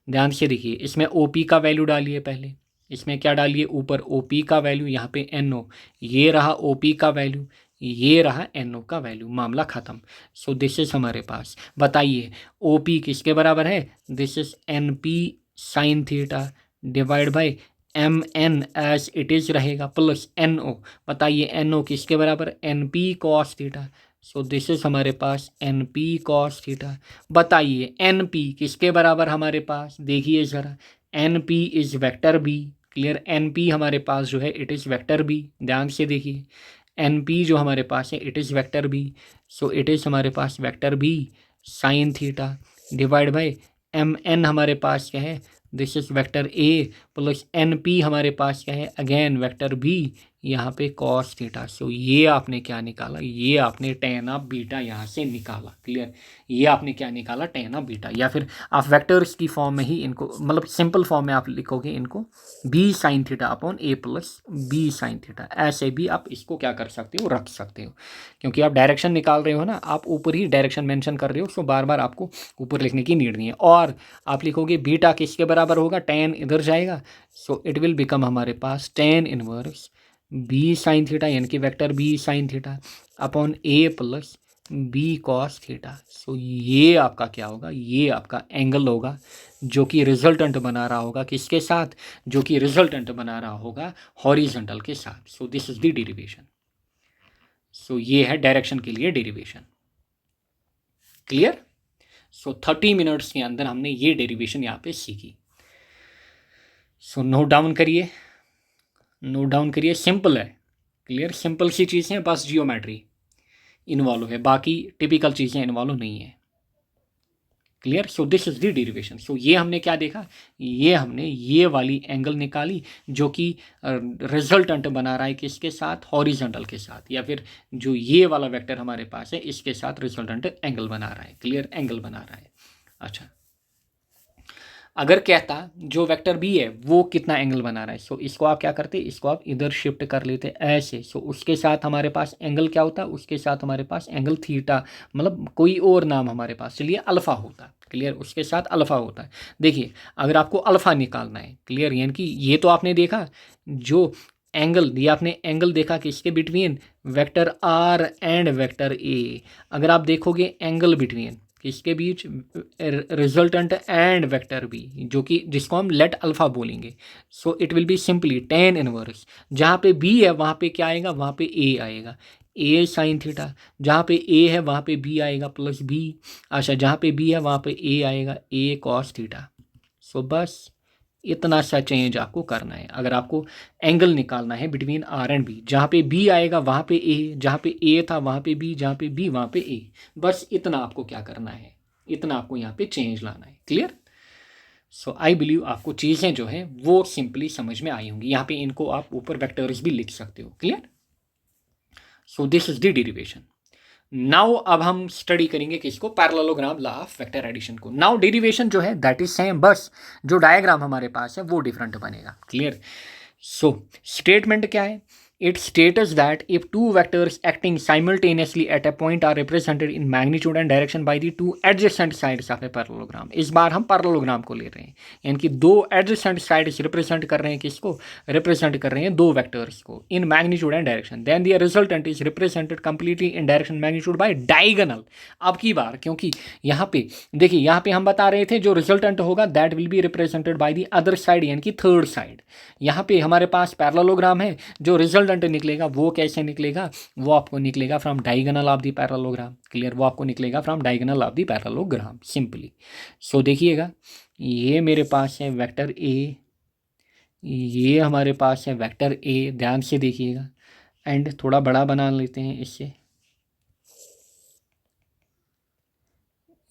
ध्यान से देखिए, इसमें ओ पी का वैल्यू डालिए पहले। इसमें क्या डालिए, ऊपर ओ पी का वैल्यू, यहाँ पे एन ओ। ये रहा ओ पी का वैल्यू, ये रहा एन ओ का वैल्यू, मामला ख़त्म। सो दिस इज हमारे पास, बताइए ओ पी किसके बराबर है, this is N P sine theta divide by M N as it is रहेगा, प्लस एन ओ। बताइए एन ओ किसके बराबर, N P cos theta. So this is हमारे पास एन पी कॉस थीटा। बताइए एन पी किसके बराबर हमारे पास, देखिए ज़रा, N P is vector B. Clear, N P हमारे पास जो है इट इज़ वेक्टर बी। ध्यान से देखिए, एन पी जो हमारे पास है it is vector B. So it is हमारे पास vector B sine theta divide by M N हमारे पास क्या है, this is vector A, plus N P हमारे पास क्या है, अगेन वेक्टर बी, यहाँ पे कॉस थीटा। सो ये आपने क्या निकाला, ये आपने टेन ऑफ बीटा यहाँ से निकाला। क्लियर, ये आपने क्या निकाला, टेन ऑफ बीटा। या फिर आप वेक्टर्स की फॉर्म में ही इनको, मतलब सिंपल फॉर्म में आप लिखोगे इनको, B sine theta upon A plus B sine theta. ऐसे भी आप इसको क्या कर सकते हो, रख सकते हो। क्योंकि आप डायरेक्शन निकाल रहे हो ना, आप ऊपर ही डायरेक्शन मेंशन कर रहे हो, सो बार बार आपको ऊपर लिखने की नीड नहीं है। और आप लिखोगे बीटा किसके बराबर होगा, टेन इधर जाएगा। सो इट विल बिकम हमारे पास tan inverse B sine theta, यानी कि vector B sine theta upon A plus B cos theta. So ये आपका क्या होगा, ये आपका एंगल होगा जो कि रिजल्टेंट बना रहा होगा किसके साथ, जो कि रिजल्टेंट बना रहा होगा हॉरिजॉन्टल के साथ। So this is the derivation. So ये है डायरेक्शन के लिए डेरिवेशन। क्लियर। सो 30 मिनट्स के अंदर हमने ये डेरिवेशन यहाँ पे सीखी। सो नोट डाउन करिए, नोट डाउन करिए। सिंपल है, क्लियर, सिंपल सी चीज़ें, बस जियोमेट्री इन्वॉल्व है, बाकी टिपिकल चीज़ें इन्वॉल्व नहीं है। Clear. So this is the derivation. So ये हमने क्या देखा, ये हमने ये वाली एंगल निकाली जो कि रिजल्टेंट बना रहा है किसके साथ, हॉरिजॉन्टल के साथ, या फिर जो ये वाला वेक्टर हमारे पास है इसके साथ रिजल्टेंट एंगल बना रहा है। क्लियर, एंगल बना रहा है। अच्छा, अगर कहता जो वेक्टर बी है वो कितना एंगल बना रहा है, सो इसको आप क्या करते, इसको आप इधर शिफ्ट कर लेते ऐसे। सो उसके साथ हमारे पास एंगल क्या होता, उसके साथ हमारे पास एंगल थीटा, मतलब कोई और नाम हमारे पास, चलिए अल्फ़ा होता। क्लियर, उसके साथ अल्फ़ा होता है। देखिए, अगर आपको अल्फ़ा निकालना है, क्लियर, यानी कि ये तो आपने देखा जो एंगल, ये आपने एंगल देखा कि इसके between vector R and vector A. अगर आप देखोगे एंगल बिटवीन किसके बीच, रिजल्टेंट एंड वेक्टर बी, जो कि जिसको हम लेट अल्फा बोलेंगे। So it will be simply tan inverse. जहाँ पे बी है वहाँ पे क्या आएगा, वहाँ पे ए आएगा, ए साइन थीटा। जहाँ पे ए है वहाँ पे बी आएगा प्लस बी। अच्छा, जहाँ पे बी है वहाँ पे ए आएगा, ए कॉस थीटा। सो बस इतना सा चेंज आपको करना है अगर आपको एंगल निकालना है बिटवीन आर एंड बी। जहाँ पे बी आएगा वहाँ पे ए, जहाँ पे ए था वहाँ पे बी, जहाँ पे बी वहाँ पे ए। बस इतना आपको क्या करना है, इतना आपको यहाँ पे चेंज लाना है। क्लियर। सो आई बिलीव आपको चीज़ें जो हैं वो सिंपली समझ में आई होंगी। यहाँ पे इनको आप ऊपर वेक्टर्स भी लिख सकते हो। Clear. So this is the derivation. Now अब हम स्टडी करेंगे किसको, parallelogram law of vector addition को। नाउ डेरिवेशन जो है दैट इज सेम, बस जो डायग्राम हमारे पास है वो डिफरेंट बनेगा। क्लियर। सो स्टेटमेंट क्या है, it states that if two vectors acting simultaneously at a point are represented in magnitude and direction by the two adjacent sides of a parallelogram। इस बार हम पैरेललोग्राम को ले रहे हैं, यानी कि दो adjacent sides रिप्रेजेंट कर रहे हैं किसको, रिप्रेजेंट कर रहे हैं दो वेक्टर्स को in magnitude and direction. Then the resultant is represented completely in direction magnitude by diagonal. अब की बार क्योंकि यहाँ पे देखिए, यहाँ पे हम बता रहे थे जो रिजल्टेंट होगा that will be represented by the other side, यानी कि थर्ड साइड। यहाँ पे हमारे पास पैरेललोग्राम है, जो रिजल्टेंट निकलेगा वो कैसे निकलेगा, वो आपको निकलेगा from diagonal of the parallelogram. Clear, वो आपको निकलेगा from diagonal of the parallelogram simply. So देखिएगा, ये मेरे पास है वेक्टर ए, ये हमारे पास है वेक्टर ए, ध्यान से देखिएगा, एंड थोड़ा बड़ा बना लेते हैं इससे।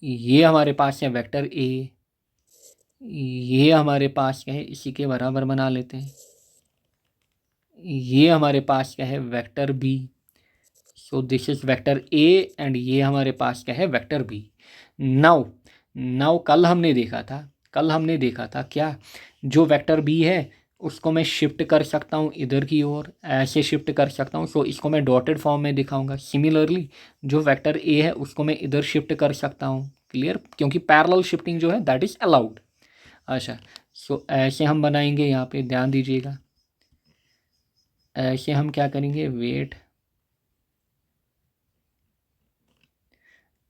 ये हमारे पास है वेक्टर ए, ये हमारे पास क्या है, इसी के बराबर बना लेते हैं। ये हमारे पास क्या है, vector B. So this is vector A and ये हमारे पास क्या है, वेक्टर बी। नाउ कल हमने देखा था क्या, जो वेक्टर बी है उसको मैं शिफ्ट कर सकता हूँ इधर की ओर, ऐसे शिफ्ट कर सकता हूँ। सो इसको मैं डॉटेड फॉर्म में दिखाऊंगा। सिमिलरली जो वेक्टर ए है उसको मैं इधर शिफ्ट कर सकता हूँ। क्लियर, क्योंकि पैरेलल शिफ्टिंग जो है दैट इज अलाउड। अच्छा, सो ऐसे हम बनाएंगे, यहाँ पे ध्यान दीजिएगा, ऐसे हम क्या करेंगे, वेट,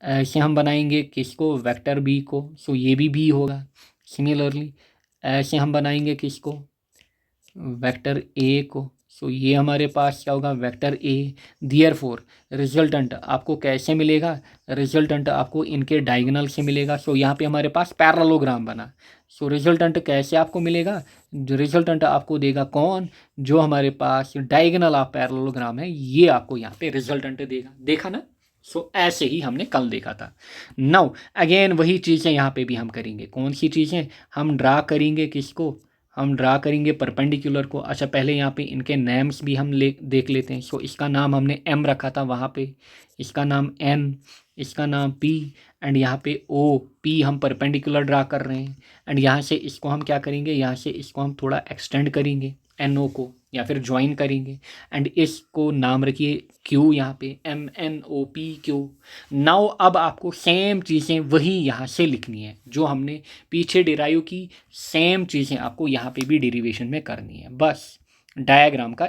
ऐसे हम बनाएंगे किसको, वेक्टर बी को। सो ये भी बी होगा। सिमिलरली ऐसे हम बनाएंगे किसको, वेक्टर ए को। सो ये हमारे पास क्या होगा, वेक्टर ए। देयरफॉर रिजल्टेंट आपको कैसे मिलेगा, रिजल्टेंट आपको इनके डायगोनल से मिलेगा। सो यहाँ पे हमारे पास पैरेललोग्राम बना। सो रिजल्टेंट कैसे आपको मिलेगा, जो रिजल्टेंट आपको देगा कौन, जो हमारे पास डायगोनल ऑफ पैरेललोग्राम है, ये आपको यहाँ पे रिजल्टेंट देगा। देखा ना। सो ऐसे ही हमने कल देखा था। नाउ अगेन वही चीज़ें यहाँ पे भी हम करेंगे। कौन सी चीज़ें, हम ड्रा करेंगे किसको, हम ड्रा करेंगे परपेंडिकुलर को। अच्छा, पहले यहाँ पे इनके नेम्स भी हम देख लेते हैं। सो इसका नाम हमने एम रखा था वहाँ पे, इसका नाम एन, इसका नाम पी, एंड यहाँ पे ओ पी हम परपेंडिकुलर ड्रा कर रहे हैं। एंड यहाँ से इसको हम क्या करेंगे, यहाँ से इसको हम थोड़ा एक्सटेंड करेंगे एन ओ को, या फिर ज्वाइन करेंगे, एंड इसको नाम रखिए क्यू, यहाँ पे M N O P Q. Now अब आपको सेम चीज़ें वही यहाँ से लिखनी है जो हमने पीछे डिराइव की, सेम चीज़ें आपको यहाँ पे भी डेरिवेशन में करनी है। बस डायग्राम का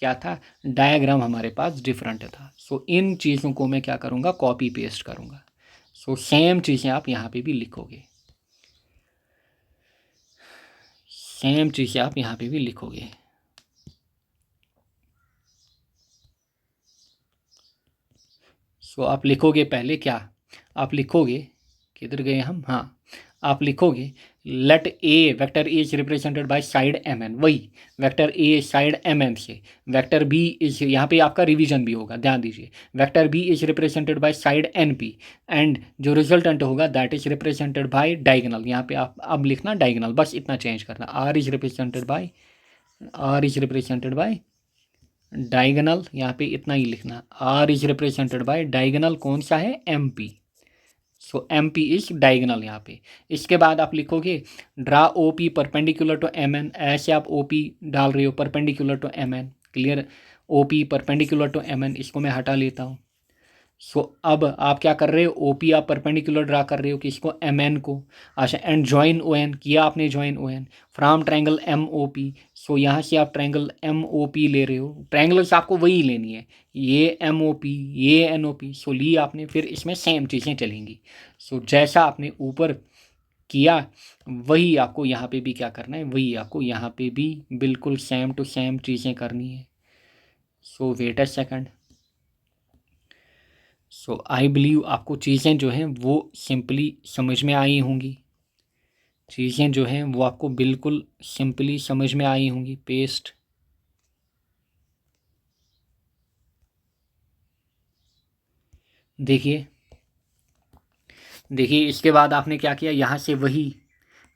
क्या था, डायग्राम हमारे पास डिफरेंट था। सो इन चीज़ों को मैं क्या करूँगा, कॉपी पेस्ट करूँगा। सो सेम चीज़ें आप यहाँ पे भी लिखोगे, सेम चीज़ें आप यहाँ पे भी लिखोगे। सो आप लिखोगे पहले क्या, आप लिखोगे, किधर गए हम, हाँ, आप लिखोगे let A, vector A is represented by side M N, वही vector A side M N से, वेक्टर बी इज, यहाँ पे आपका रिवीजन भी होगा, ध्यान दीजिए, vector B is represented by side N P, and जो रिजल्टेंट होगा that is represented by diagonal, यहाँ पे आप अब लिखना डायगोनल, बस इतना चेंज करना, R is represented by, R is represented by diagonal, यहाँ पे इतना ही लिखना, R is represented by diagonal, कौन सा है, M P. So M P is diagonal यहाँ पे। इसके बाद आप लिखोगे draw O P perpendicular to M N, ऐसे आप ओ पी डाल रहे हो perpendicular to M N, clear, O P perpendicular to M N, इसको मैं हटा लेता हूँ। सो अब आप क्या कर रहे हो, ओ पी आप परपेंडिकुलर ड्रा कर रहे हो किसको, एम एन को, अच्छा, एंड जॉइन ओ एन किया आपने, join O N from triangle M O P. So यहाँ से आप ट्रायंगल एम ओ पी ले रहे हो, ट्रायंगल्स आपको वही लेनी है, ये एम ओ पी, ये एन ओ पी, सो ली आपने, फिर इसमें सेम चीज़ें चलेंगी। सो जैसा आपने ऊपर किया वही आपको यहाँ पे भी क्या करना है, वही आपको यहाँ पे भी बिल्कुल सेम टू सेम चीज़ें करनी है। So wait a second. So I believe आपको चीज़ें जो हैं वो सिंपली समझ में आई होंगी, चीज़ें जो हैं वो आपको बिल्कुल सिंपली समझ में आई होंगी। पेस्ट, देखिए, देखिए इसके बाद आपने क्या किया, यहाँ से वही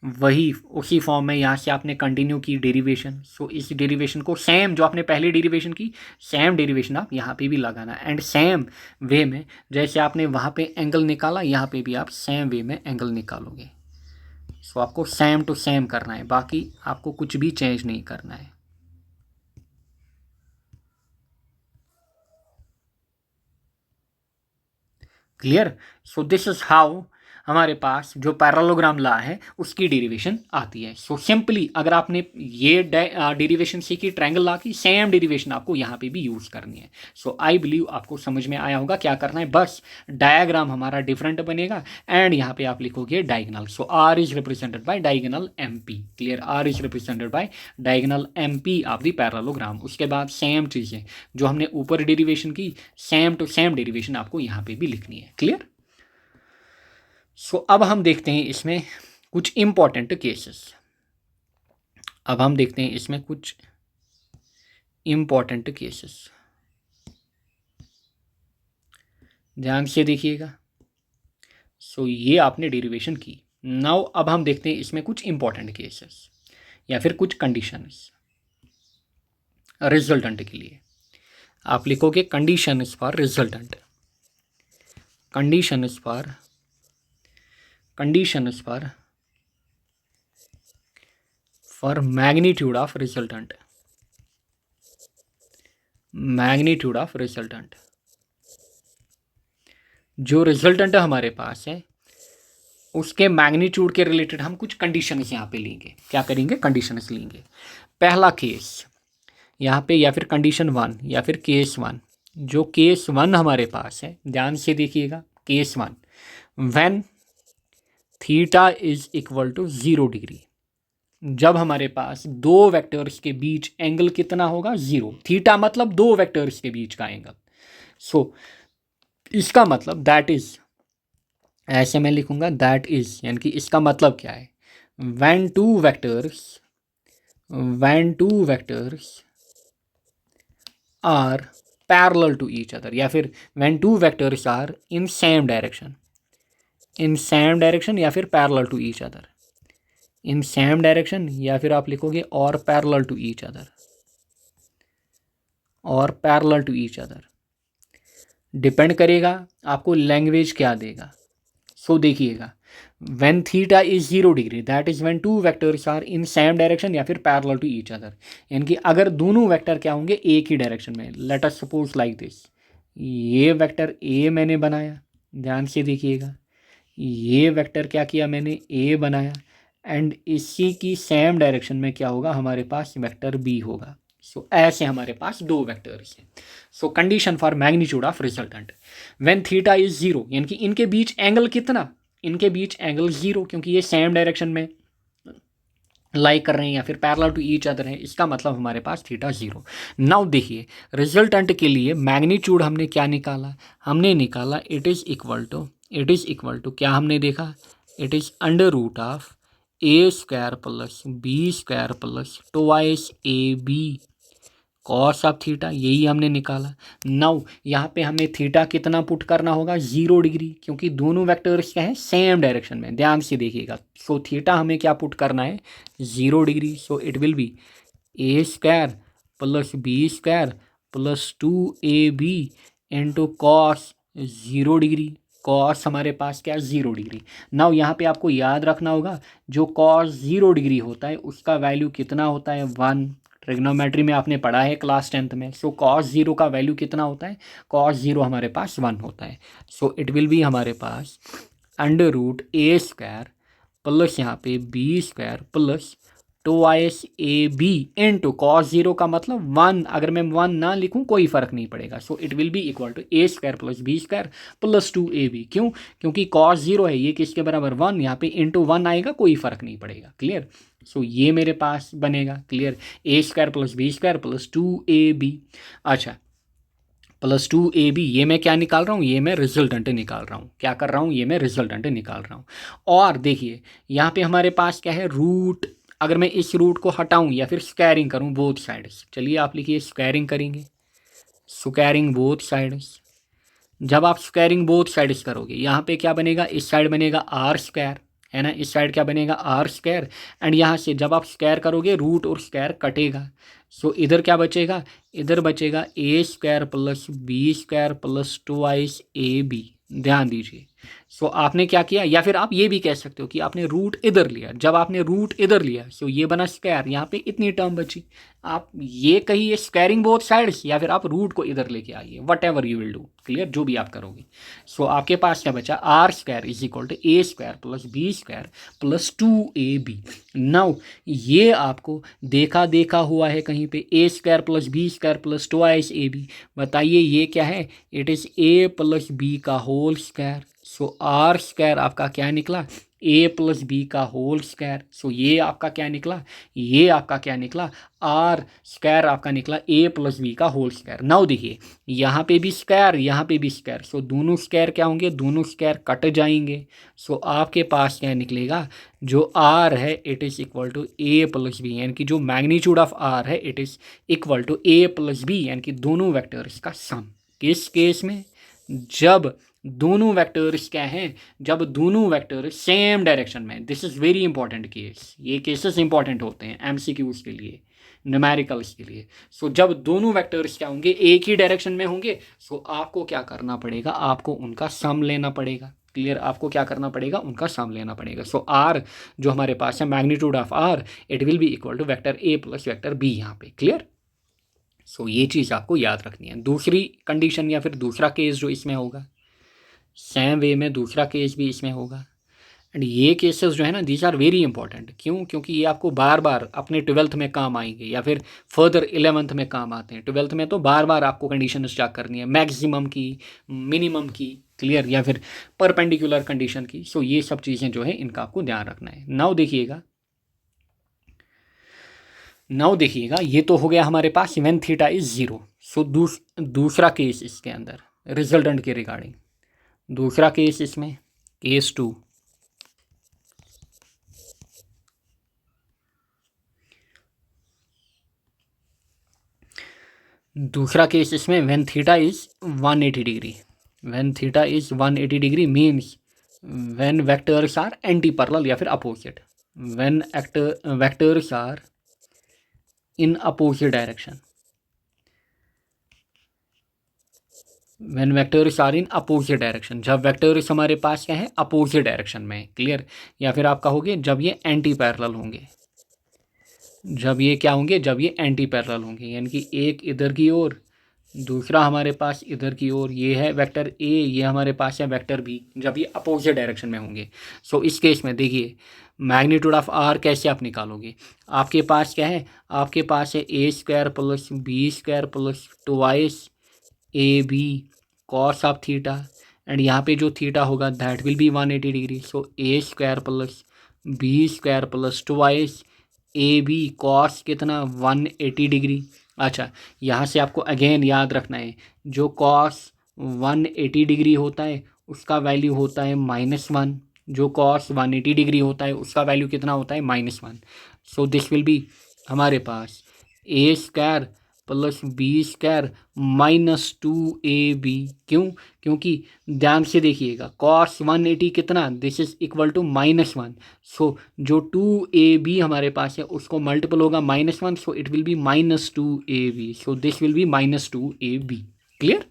वही उसी फॉर्म में यहाँ से आपने कंटिन्यू की डेरिवेशन। सो इस डेरिवेशन को सेम जो आपने पहले डेरिवेशन की, सेम डेरिवेशन आप यहाँ पे भी लगाना, एंड सेम वे में जैसे आपने वहाँ पे एंगल निकाला, यहाँ पे भी आप सेम वे में एंगल निकालोगे। सो आपको सेम टू सेम करना है, बाकी आपको कुछ भी चेंज नहीं करना है। Clear. So this is how हमारे पास जो पैरेललोग्राम ला है उसकी डेरिवेशन आती है। सो सिंपली अगर आपने ये डेरिवेशन सीखी ट्रायंगल ला की, सेम डेरिवेशन आपको यहाँ पे भी यूज़ करनी है। सो आई बिलीव आपको समझ में आया होगा क्या करना है, बस डायग्राम हमारा डिफरेंट बनेगा एंड यहाँ पे आप लिखोगे diagonal. So R is represented by diagonal M P, clear, R is represented by diagonal M P of the parallelogram. उसके बाद सेम चीज़ें जो हमने ऊपर डेरिवेशन की, सेम टू सेम डेरिवेशन आपको यहाँ पे भी लिखनी है, क्लियर। सो अब हम देखते हैं इसमें कुछ इम्पॉर्टेंट केसेस, अब हम देखते हैं इसमें कुछ इम्पॉर्टेंट केसेस, ध्यान से देखिएगा। सो ये आपने डेरिवेशन की, नाउ अब हम देखते हैं इसमें कुछ इम्पॉर्टेंट केसेस या फिर कुछ कंडीशंस रिजल्टेंट के लिए। आप लिखोगे conditions for resultant, conditions for, conditions for magnitude of resultant, magnitude of resultant, जो रिजल्टेंट हमारे पास है उसके मैग्नीट्यूड के रिलेटेड हम कुछ कंडीशंस यहाँ पे लेंगे। क्या करेंगे, कंडीशंस लेंगे। पहला केस यहाँ पे, या फिर कंडीशन वन या फिर केस वन, जो केस वन हमारे पास है ध्यान से देखिएगा। Case one, when theta is equal to 0 degree, जब हमारे पास दो वेक्टर्स के बीच एंगल कितना होगा, 0। थीटा मतलब दो वेक्टर्स के बीच का एंगल। सो इसका मतलब दैट इज, ऐसे मैं लिखूंगा दैट इज, यानी कि इसका मतलब क्या है, when two vectors are parallel to each other, या फिर when two vectors are in same direction, in same direction या फिर parallel to each other, in same direction या फिर आप लिखोगे और पैरेलल टू ईच अदर, और parallel to each other, depend करेगा आपको लैंग्वेज क्या देगा। सो देखिएगा, when theta is 0 degree that is when two vectors are in same direction या फिर पैरेलल टू ईच अदर, यानी कि अगर दोनों वेक्टर क्या होंगे, एक ही डायरेक्शन में। Late us suppose like this, ये वेक्टर ए मैंने बनाया, ध्यान से देखिएगा, ये वेक्टर क्या किया मैंने, ए बनाया, एंड इसी की सेम डायरेक्शन में क्या होगा, हमारे पास वेक्टर बी होगा। सो ऐसे हमारे पास दो वेक्टर्स हैं। सो condition for magnitude of resultant when theta is zero, यानी कि इनके बीच एंगल कितना, इनके बीच एंगल जीरो, क्योंकि ये सेम डायरेक्शन में लाइक कर रहे हैं या फिर पैरेलल टू ईच अदर हैं, इसका मतलब हमारे पास थीटा जीरो। नाउ देखिए रिजल्टेंट के लिए मैग्नीट्यूड हमने क्या निकाला, हमने निकाला इट इज़ इक्वल टू क्या हमने देखा, it is under root of A square plus B square plus twice A B cos of theta, यही हमने निकाला। नाउ यहाँ पे हमें थीटा कितना पुट करना होगा, 0 डिग्री, क्योंकि दोनों वेक्टर्स क्या हैं, सेम डायरेक्शन में, ध्यान से देखिएगा। सो थीटा हमें क्या पुट करना है, 0 degree. So it will be A square plus B square plus 2ab into cos 0 degree. Cos हमारे पास क्या है, 0 डिग्री। नाउ यहाँ पे आपको याद रखना होगा जो कॉस 0 डिग्री होता है उसका वैल्यू कितना होता है, 1। ट्रिग्नोमेट्री में आपने पढ़ा है क्लास 10th में। सो कॉस 0 का वैल्यू कितना होता है, कॉस 0 हमारे पास 1 होता है। सो इट विल बी हमारे पास अंडर रूट ए स्क्वायर प्लस यहाँ पे बी स्क्वायर प्लस ट्वाइस ए बी इंटू कॉस 0 का मतलब 1, अगर मैं 1 ना लिखूं कोई फ़र्क नहीं पड़ेगा। So it will be equal to A square plus B square plus 2ab। क्यों, क्योंकि कॉस 0 है, ये किसके बराबर 1, यहाँ पे इंटू 1 आएगा, कोई फ़र्क नहीं पड़ेगा। क्लियर। सो ये मेरे पास बनेगा, clear, A square plus B square plus 2ab। अच्छा, प्लस 2ab, ये मैं क्या निकाल रहा हूँ, ये मैं रिजल्टेंट निकाल रहा हूँ। क्या कर रहा हूँ, ये मैं रिजल्टेंट निकाल रहा हूँ। और देखिए यहाँ पे हमारे पास क्या है, रूट, अगर मैं इस रूट को हटाऊँ या फिर स्क्वायरिंग करूँ बोथ साइड्स, चलिए आप लिखिए स्क्वायरिंग करेंगे, स्क्वायरिंग बोथ साइड्स। जब आप स्क्वायरिंग बोथ साइड्स करोगे यहाँ पे क्या बनेगा, इस साइड बनेगा आर स्क्वायर, है ना, इस साइड क्या बनेगा, आर स्क्वायर। एंड यहाँ से जब आप स्क्वायर करोगे रूट और स्क्वायर कटेगा। सो इधर क्या बचेगा, इधर बचेगा A square plus B square plus twice A B. ध्यान दीजिए। सो आपने क्या किया, या फिर आप ये भी कह सकते हो कि आपने रूट इधर लिया, जब आपने रूट इधर लिया सो ये बना स्क्वायर, यहाँ पे इतनी टर्म बची। आप ये कहिए स्क्वायरिंग बोथ साइड्स, या फिर आप रूट को इधर लेके आइए, whatever you will do, clear, जो भी आप करोगे। सो आपके पास क्या बचा, R square is equal to A square plus B square plus 2ab। Now ये आपको देखा देखा हुआ है कहीं पे, A square plus B square plus twice A B, बताइए ये क्या है, it is A plus B का whole square. So R square आपका क्या निकला, ए प्लस बी का होल स्क्वायर। सो ये आपका क्या निकला, ये आपका क्या निकला, आर स्क्वायर आपका निकला ए प्लस बी का होल स्क्वायर। नाउ देखिए यहाँ पे भी स्क्वायर, यहाँ पे भी स्क्वायर, सो दोनों स्क्वायर क्या होंगे, दोनों स्क्वायर कट जाएंगे। सो आपके पास क्या निकलेगा, जो आर है it is equal to A plus b, यानी कि जो मैग्नीट्यूड ऑफ आर है it is equal to A plus b, यानी कि दोनों वेक्टर्स का सम। किस केस में, जब दोनों वेक्टर्स क्या हैं, जब दोनों वेक्टर्स सेम डायरेक्शन में। This is very important case, ये केसेस इंपॉर्टेंट होते हैं एमसीक्यूज के लिए, न्यूमेरिकल्स के लिए। सो जब दोनों वेक्टर्स क्या होंगे, एक ही डायरेक्शन में होंगे, सो आपको क्या करना पड़ेगा, आपको उनका सम लेना पड़ेगा। क्लियर, आपको क्या करना पड़ेगा, उनका सम लेना पड़ेगा। सो आर जो हमारे पास है, magnitude of r it will be equal to vector A plus vector b यहाँ पे। क्लियर। सो ये चीज़ आपको याद रखनी है। दूसरी कंडीशन या फिर दूसरा केस जो इसमें होगा, सेम वे में दूसरा केस भी इसमें होगा। एंड ये केसेस जो है ना, दीज आर वेरी इंपॉर्टेंट। क्यों, क्योंकि ये आपको बार बार अपने 12th में काम आएंगे, या फिर फर्दर 11th में काम आते हैं। 12th में तो बार बार आपको कंडीशन स्टार्ट करनी है, मैक्सिमम की, मिनिमम की, क्लियर, या फिर परपेंडिकुलर कंडीशन की। सो ये सब चीज़ें जो है इनका आपको ध्यान रखना है। नाउ देखिएगा, ये तो हो गया हमारे पास व्हेन थीटा इज 0। सो दूसरा केस इसके अंदर रिजल्टेंट के रिगार्डिंग, दूसरा केस इसमें केस 2। दूसरा केस इसमें when theta is 180 degree, when theta is 180 degree means when vectors are anti parallel या फिर opposite, when vectors are in opposite direction, when vectors are in opposite direction, जब vectors हमारे पास क्या है, अपोजिट डायरेक्शन में। Clear, या फिर आप कहोगे जब ये एंटी पैरेलल होंगे, जब ये क्या होंगे, जब ये एंटी पैरेलल होंगे, यानी कि एक इधर की ओर दूसरा हमारे पास इधर की ओर ये है वेक्टर ए, ये हमारे पास है वेक्टर बी, जब ये अपोजिट डायरेक्शन में होंगे। सो इस केस में देखिए मैग्नीट्यूड ऑफ आर कैसे आप निकालोगे। आपके पास क्या है, आपके पास है A square plus B square plus twice A B cos of theta, and यहाँ पे जो थीटा होगा that will be 180 degree. So A square plus B square plus twice A B cos कितना 180 डिग्री। अच्छा, यहाँ से आपको अगेन याद रखना है जो कॉस 180 डिग्री होता है उसका वैल्यू होता है -1, जो कॉस 180 डिग्री होता है उसका वैल्यू कितना होता है -1। सो दिस विल बी हमारे पास A square plus B square -2ab। क्यों? क्योंकि ध्यान से देखिएगा कॉस 180 कितना, this is equal to -1। So जो 2ab हमारे पास है उसको मल्टीपल होगा -1, so it will be -2ab। So this will be -2ab। Clear?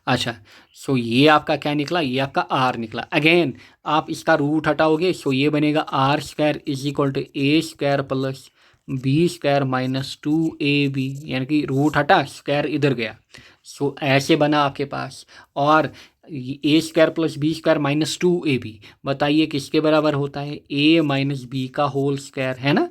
अच्छा, सो ये आपका क्या निकला, ये आपका आर निकला। अगेन आप इसका रूट हटाओगे, सो ये बनेगा r square is equal to A square plus B square -2ab, यानी कि रूट हटा स्क्वायर इधर गया। सो ऐसे बना आपके पास। और A square plus B square -2ab बताइए किसके बराबर होता है, ए माइनस बी का होल स्क्वायर, है ना।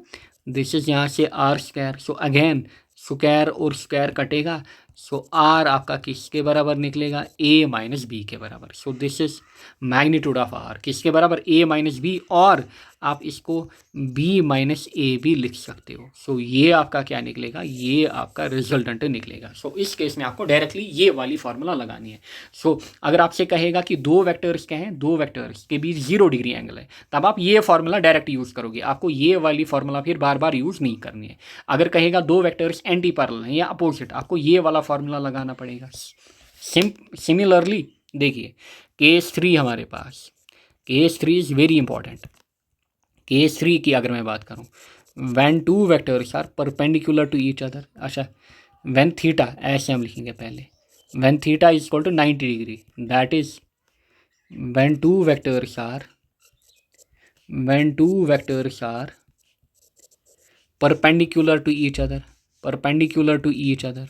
दिस इज यहाँ से R square. So again square और स्क्वायर कटेगा, सो आर आपका किसके बराबर निकलेगा, ए माइनस बी के बराबर। So this is magnitude of are किसके बराबर, ए माइनस बी, और आप इसको बी माइनस ए भी लिख सकते हो। सो ये आपका क्या निकलेगा, ये आपका रिजल्टेंट निकलेगा। सो इस केस में आपको डायरेक्टली ये वाली फार्मूला लगानी है। सो अगर आपसे कहेगा कि दो वेक्टर्स क्या हैं, दो वेक्टर्स के बीच 0 डिग्री एंगल है, तब आप ये फार्मूला डायरेक्ट यूज़ करोगे, आपको ये वाली फार्मूला फिर बार बार यूज़ नहीं करनी है। अगर कहेगा दो वेक्टर्स एंटी पैरेलल हैं या अपोजिट, आपको ये वाला फार्मूला लगाना पड़ेगा। सिमिलरली देखिए केस 3 हमारे पास, case 3 is very important. Case 3 की अगर मैं बात करूं, when two vectors are perpendicular to each other. अच्छा, व्हेन थीटा, ऐसे हम लिखेंगे पहले, when theta is equal to 90 degree, that is when two vectors are perpendicular to each other, perpendicular to each other.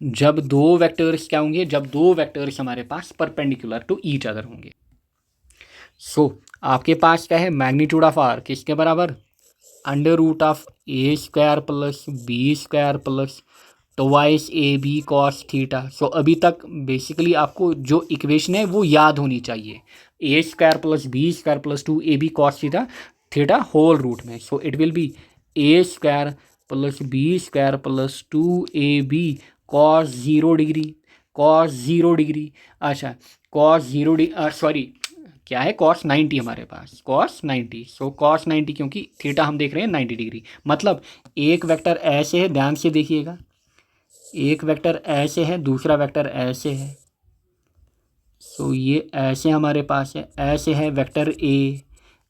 जब दो वेक्टर्स क्या होंगे, जब दो वेक्टर्स हमारे पास परपेंडिकुलर टू ईच अदर होंगे। सो आपके पास क्या है, मैग्नीट्यूड ऑफ आर किसके बराबर, under root of A square plus B square plus twice A B cos theta. So अभी तक बेसिकली आपको जो इक्वेशन है वो याद होनी चाहिए, A square plus B square plus 2ab cos theta, theta whole root में। So it will be A square plus B square plus 2ab cos 0 degree, cos 0 degree. अच्छा, कॉस 0 डिग्री, सॉरी क्या है, cos 90 हमारे पास, cos 90। So cos 90 क्योंकि theta हम देख रहे हैं 90 डिग्री, मतलब एक वेक्टर ऐसे है, ध्यान से देखिएगा, एक वेक्टर ऐसे है, दूसरा वेक्टर ऐसे है। सो ये ऐसे हमारे पास है, ऐसे है वेक्टर ए,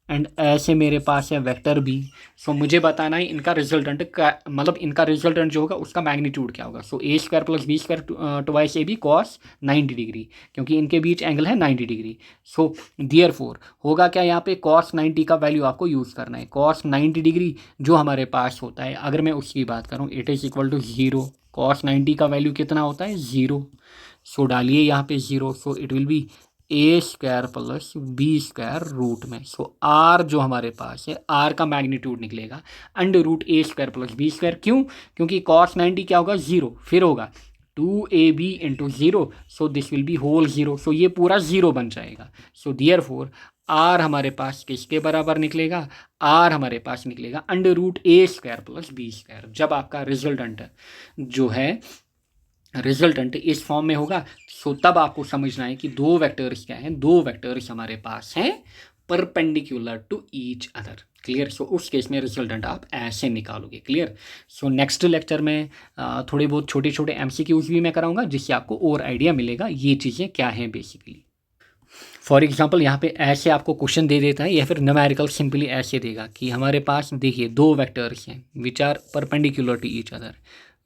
एंड ऐसे मेरे पास है वेक्टर बी। सो मुझे बताना है इनका रिजल्टेंट का, मतलब इनका रिजल्टेंट जो होगा उसका मैग्नीट्यूड क्या होगा। So A square plus B square twice A B cos 90 degree, क्योंकि इनके बीच एंगल है 90 डिग्री। सो देयरफॉर होगा क्या, यहाँ पे कॉस 90 का वैल्यू आपको यूज़ करना है। कॉस 90 डिग्री जो हमारे पास होता है, अगर मैं उसकी बात करूँ, it is equal to 0। Cos 90 का वैल्यू कितना होता है, 0। सो डालिए यहाँ पे 0, so it will be A square plus B square root में। सो आर जो हमारे पास है, आर का मैग्नीट्यूड निकलेगा अंडर रूट ए स्क्वायर प्लस बी स्क्वायर। क्यों? क्योंकि कॉस 90 क्या होगा, 0, फिर होगा 2ab into 0, so this will be whole 0। So ये पूरा 0 बन जाएगा। सो देयरफॉर आर हमारे पास किसके बराबर निकलेगा, आर हमारे पास निकलेगा अंडर रूट ए स्क्वायर प्लस बी स्क्वायर। जब आपका रिजल्टेंट जो है, रिजल्टेंट इस फॉर्म में होगा, सो तब आपको समझना है कि दो वेक्टर्स क्या हैं, दो वेक्टर्स हमारे पास हैं perpendicular to each other. Clear? So उस केस में रिजल्टेंट आप ऐसे निकालोगे। क्लियर? सो नेक्स्ट लेक्चर में थोड़े बहुत छोटे छोटे MCQs भी मैं कराऊंगा, जिससे आपको और आइडिया मिलेगा ये चीज़ें क्या हैं बेसिकली। फॉर एग्जाम्पल यहाँ पे ऐसे आपको क्वेश्चन दे देता है, या फिर न्यूमेरिकल सिंपली ऐसे देगा कि हमारे पास देखिए दो वेक्टर्स हैं which are perpendicular to each other.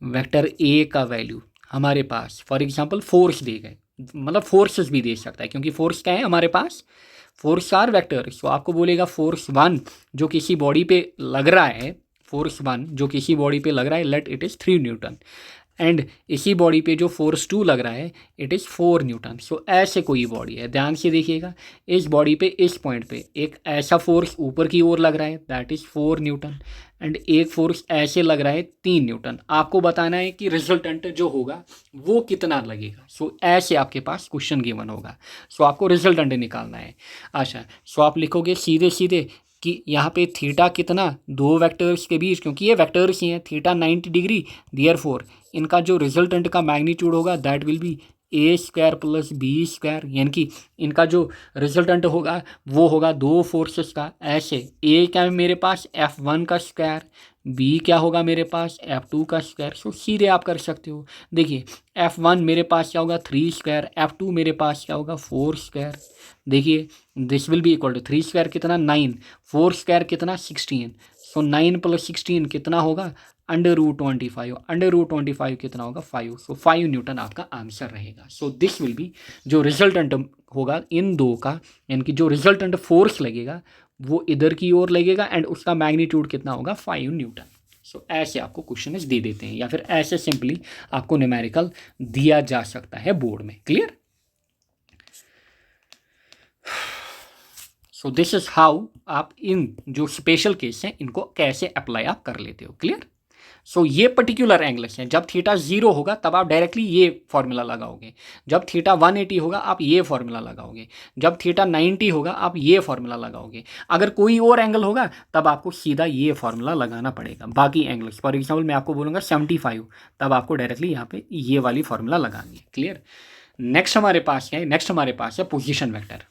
Vector a का वैल्यू हमारे पास फॉर एग्जांपल फोर्स दे गए, मतलब फोर्सेस भी दे सकता है, क्योंकि फोर्स क्या है हमारे पास, फोर्स आर वेक्टर। सो आपको बोलेगा फोर्स 1 जो किसी बॉडी पे लग रहा है, फोर्स 1 जो किसी बॉडी पे लग रहा है, let it is 3 Newton, and इसी बॉडी पे जो फोर्स 2 लग रहा है इट इज़ 4 न्यूटन। सो ऐसे कोई बॉडी है, ध्यान से देखिएगा, इस बॉडी पे इस पॉइंट पे एक ऐसा फोर्स ऊपर की ओर लग रहा है दैट इज़ 4 न्यूटन, एंड एक फोर्स ऐसे लग रहा है 3 न्यूटन। आपको बताना है कि रिजल्टेंट जो होगा वो कितना लगेगा। सो ऐसे आपके पास क्वेश्चन गिवन होगा। सो आपको रिजल्टेंट निकालना है। अच्छा, सो आप लिखोगे सीधे सीधे कि यहाँ पे थीटा कितना, दो वेक्टर्स के बीच, क्योंकि ये वेक्टर्स ही हैं, थीटा 90 डिग्री, देयरफॉर इनका जो रिजल्टेंट का मैग्नीट्यूड होगा that will be A square plus B square, यानी कि इनका जो रिजल्टेंट होगा वो होगा दो फोर्सेस का। ऐसे ए क्या है मेरे पास F1 का स्क्वायर, बी क्या होगा मेरे पास F2 का स्क्वायर। सो सीधे आप कर सकते हो। देखिए F1 मेरे पास क्या होगा 3 स्क्वायर, F2 मेरे पास क्या होगा 4 स्क्वायर। देखिए this will be equal to 3 square कितना 9, 4 स्क्वायर कितना 16। सो 9 प्लस 16 कितना होगा √25, √25 कितना होगा 5। सो 5 न्यूटन आपका आंसर रहेगा। सो दिस विल बी जो रिजल्टेंट होगा इन दो का, यानी कि जो रिजल्टेंट फोर्स लगेगा वो इधर की ओर लगेगा एंड उसका मैग्नीट्यूड कितना होगा 5 न्यूटन। सो ऐसे आपको क्वेश्चन दे देते हैं, या फिर ऐसे सिंपली आपको न्यूमेरिकल दिया जा सकता है बोर्ड में। Clear? So this is how आप इन जो स्पेशल केस हैं इनको कैसे अप्लाई आप कर लेते हो। क्लियर? सो ये पर्टिकुलर एंगल्स हैं। जब थीटा 0 होगा तब आप डायरेक्टली ये फॉर्मूला लगाओगे, जब थीटा 180 होगा आप ये फॉर्मूला लगाओगे, जब थीटा 90 होगा आप ये फॉर्मूला लगाओगे। अगर कोई और एंगल होगा तब आपको सीधा ये फॉर्मूला लगाना पड़ेगा। बाकी एंगल्स फॉर एग्जाम्पल मैं आपको बोलूँगा 75, तब आपको डायरेक्टली यहाँ पे ये वाली फॉर्मूला लगानी है। क्लियर? नेक्स्ट हमारे पास क्या है, नेक्स्ट हमारे पास है position vector.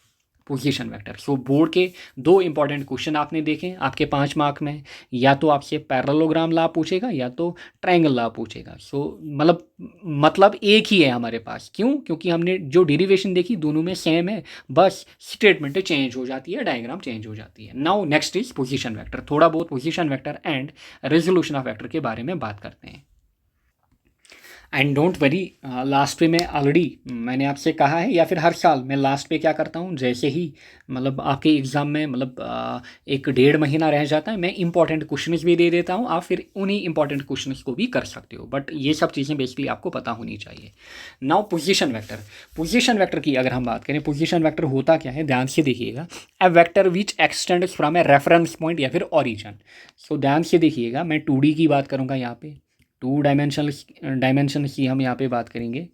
Position vector. So board के दो इंपॉर्टेंट क्वेश्चन आपने देखे आपके 5 मार्क में, या तो आपसे पैरेललोग्राम लॉ पूछेगा या तो ट्रायंगल लॉ पूछेगा। सो मतलब एक ही है हमारे पास। क्यों? क्योंकि हमने जो डेरिवेशन देखी दोनों में सेम है, बस स्टेटमेंट चेंज हो जाती है, डायग्राम चेंज हो जाती है। Now next is position vector. थोड़ा बहुत position vector and resolution of vector के बारे में बात करते हैं। एंड डोंट वरी, लास्ट पे मैं ऑलरेडी मैंने आपसे कहा है, या फिर हर साल मैं लास्ट पे क्या करता हूँ, जैसे ही आपके एग्ज़ाम में एक 1.5 महीना रह जाता है, मैं इंपॉर्टेंट क्वेश्चंस भी दे देता हूँ। आप फिर उन्हीं इंपॉर्टेंट क्वेश्चंस को भी कर सकते हो, बट ये सब चीज़ें बेसिकली आपको पता होनी चाहिए। Now position vector. Position vector की अगर हम बात करें, पोजीशन वेक्टर होता क्या है, ध्यान से देखिएगा। A vector which extends from a reference point या फिर ऑरिजन। सो ध्यान से देखिएगा, मैं 2D की बात करूँगा यहाँ पे, 2 डायमेंशन की हम यहाँ पे बात करेंगे।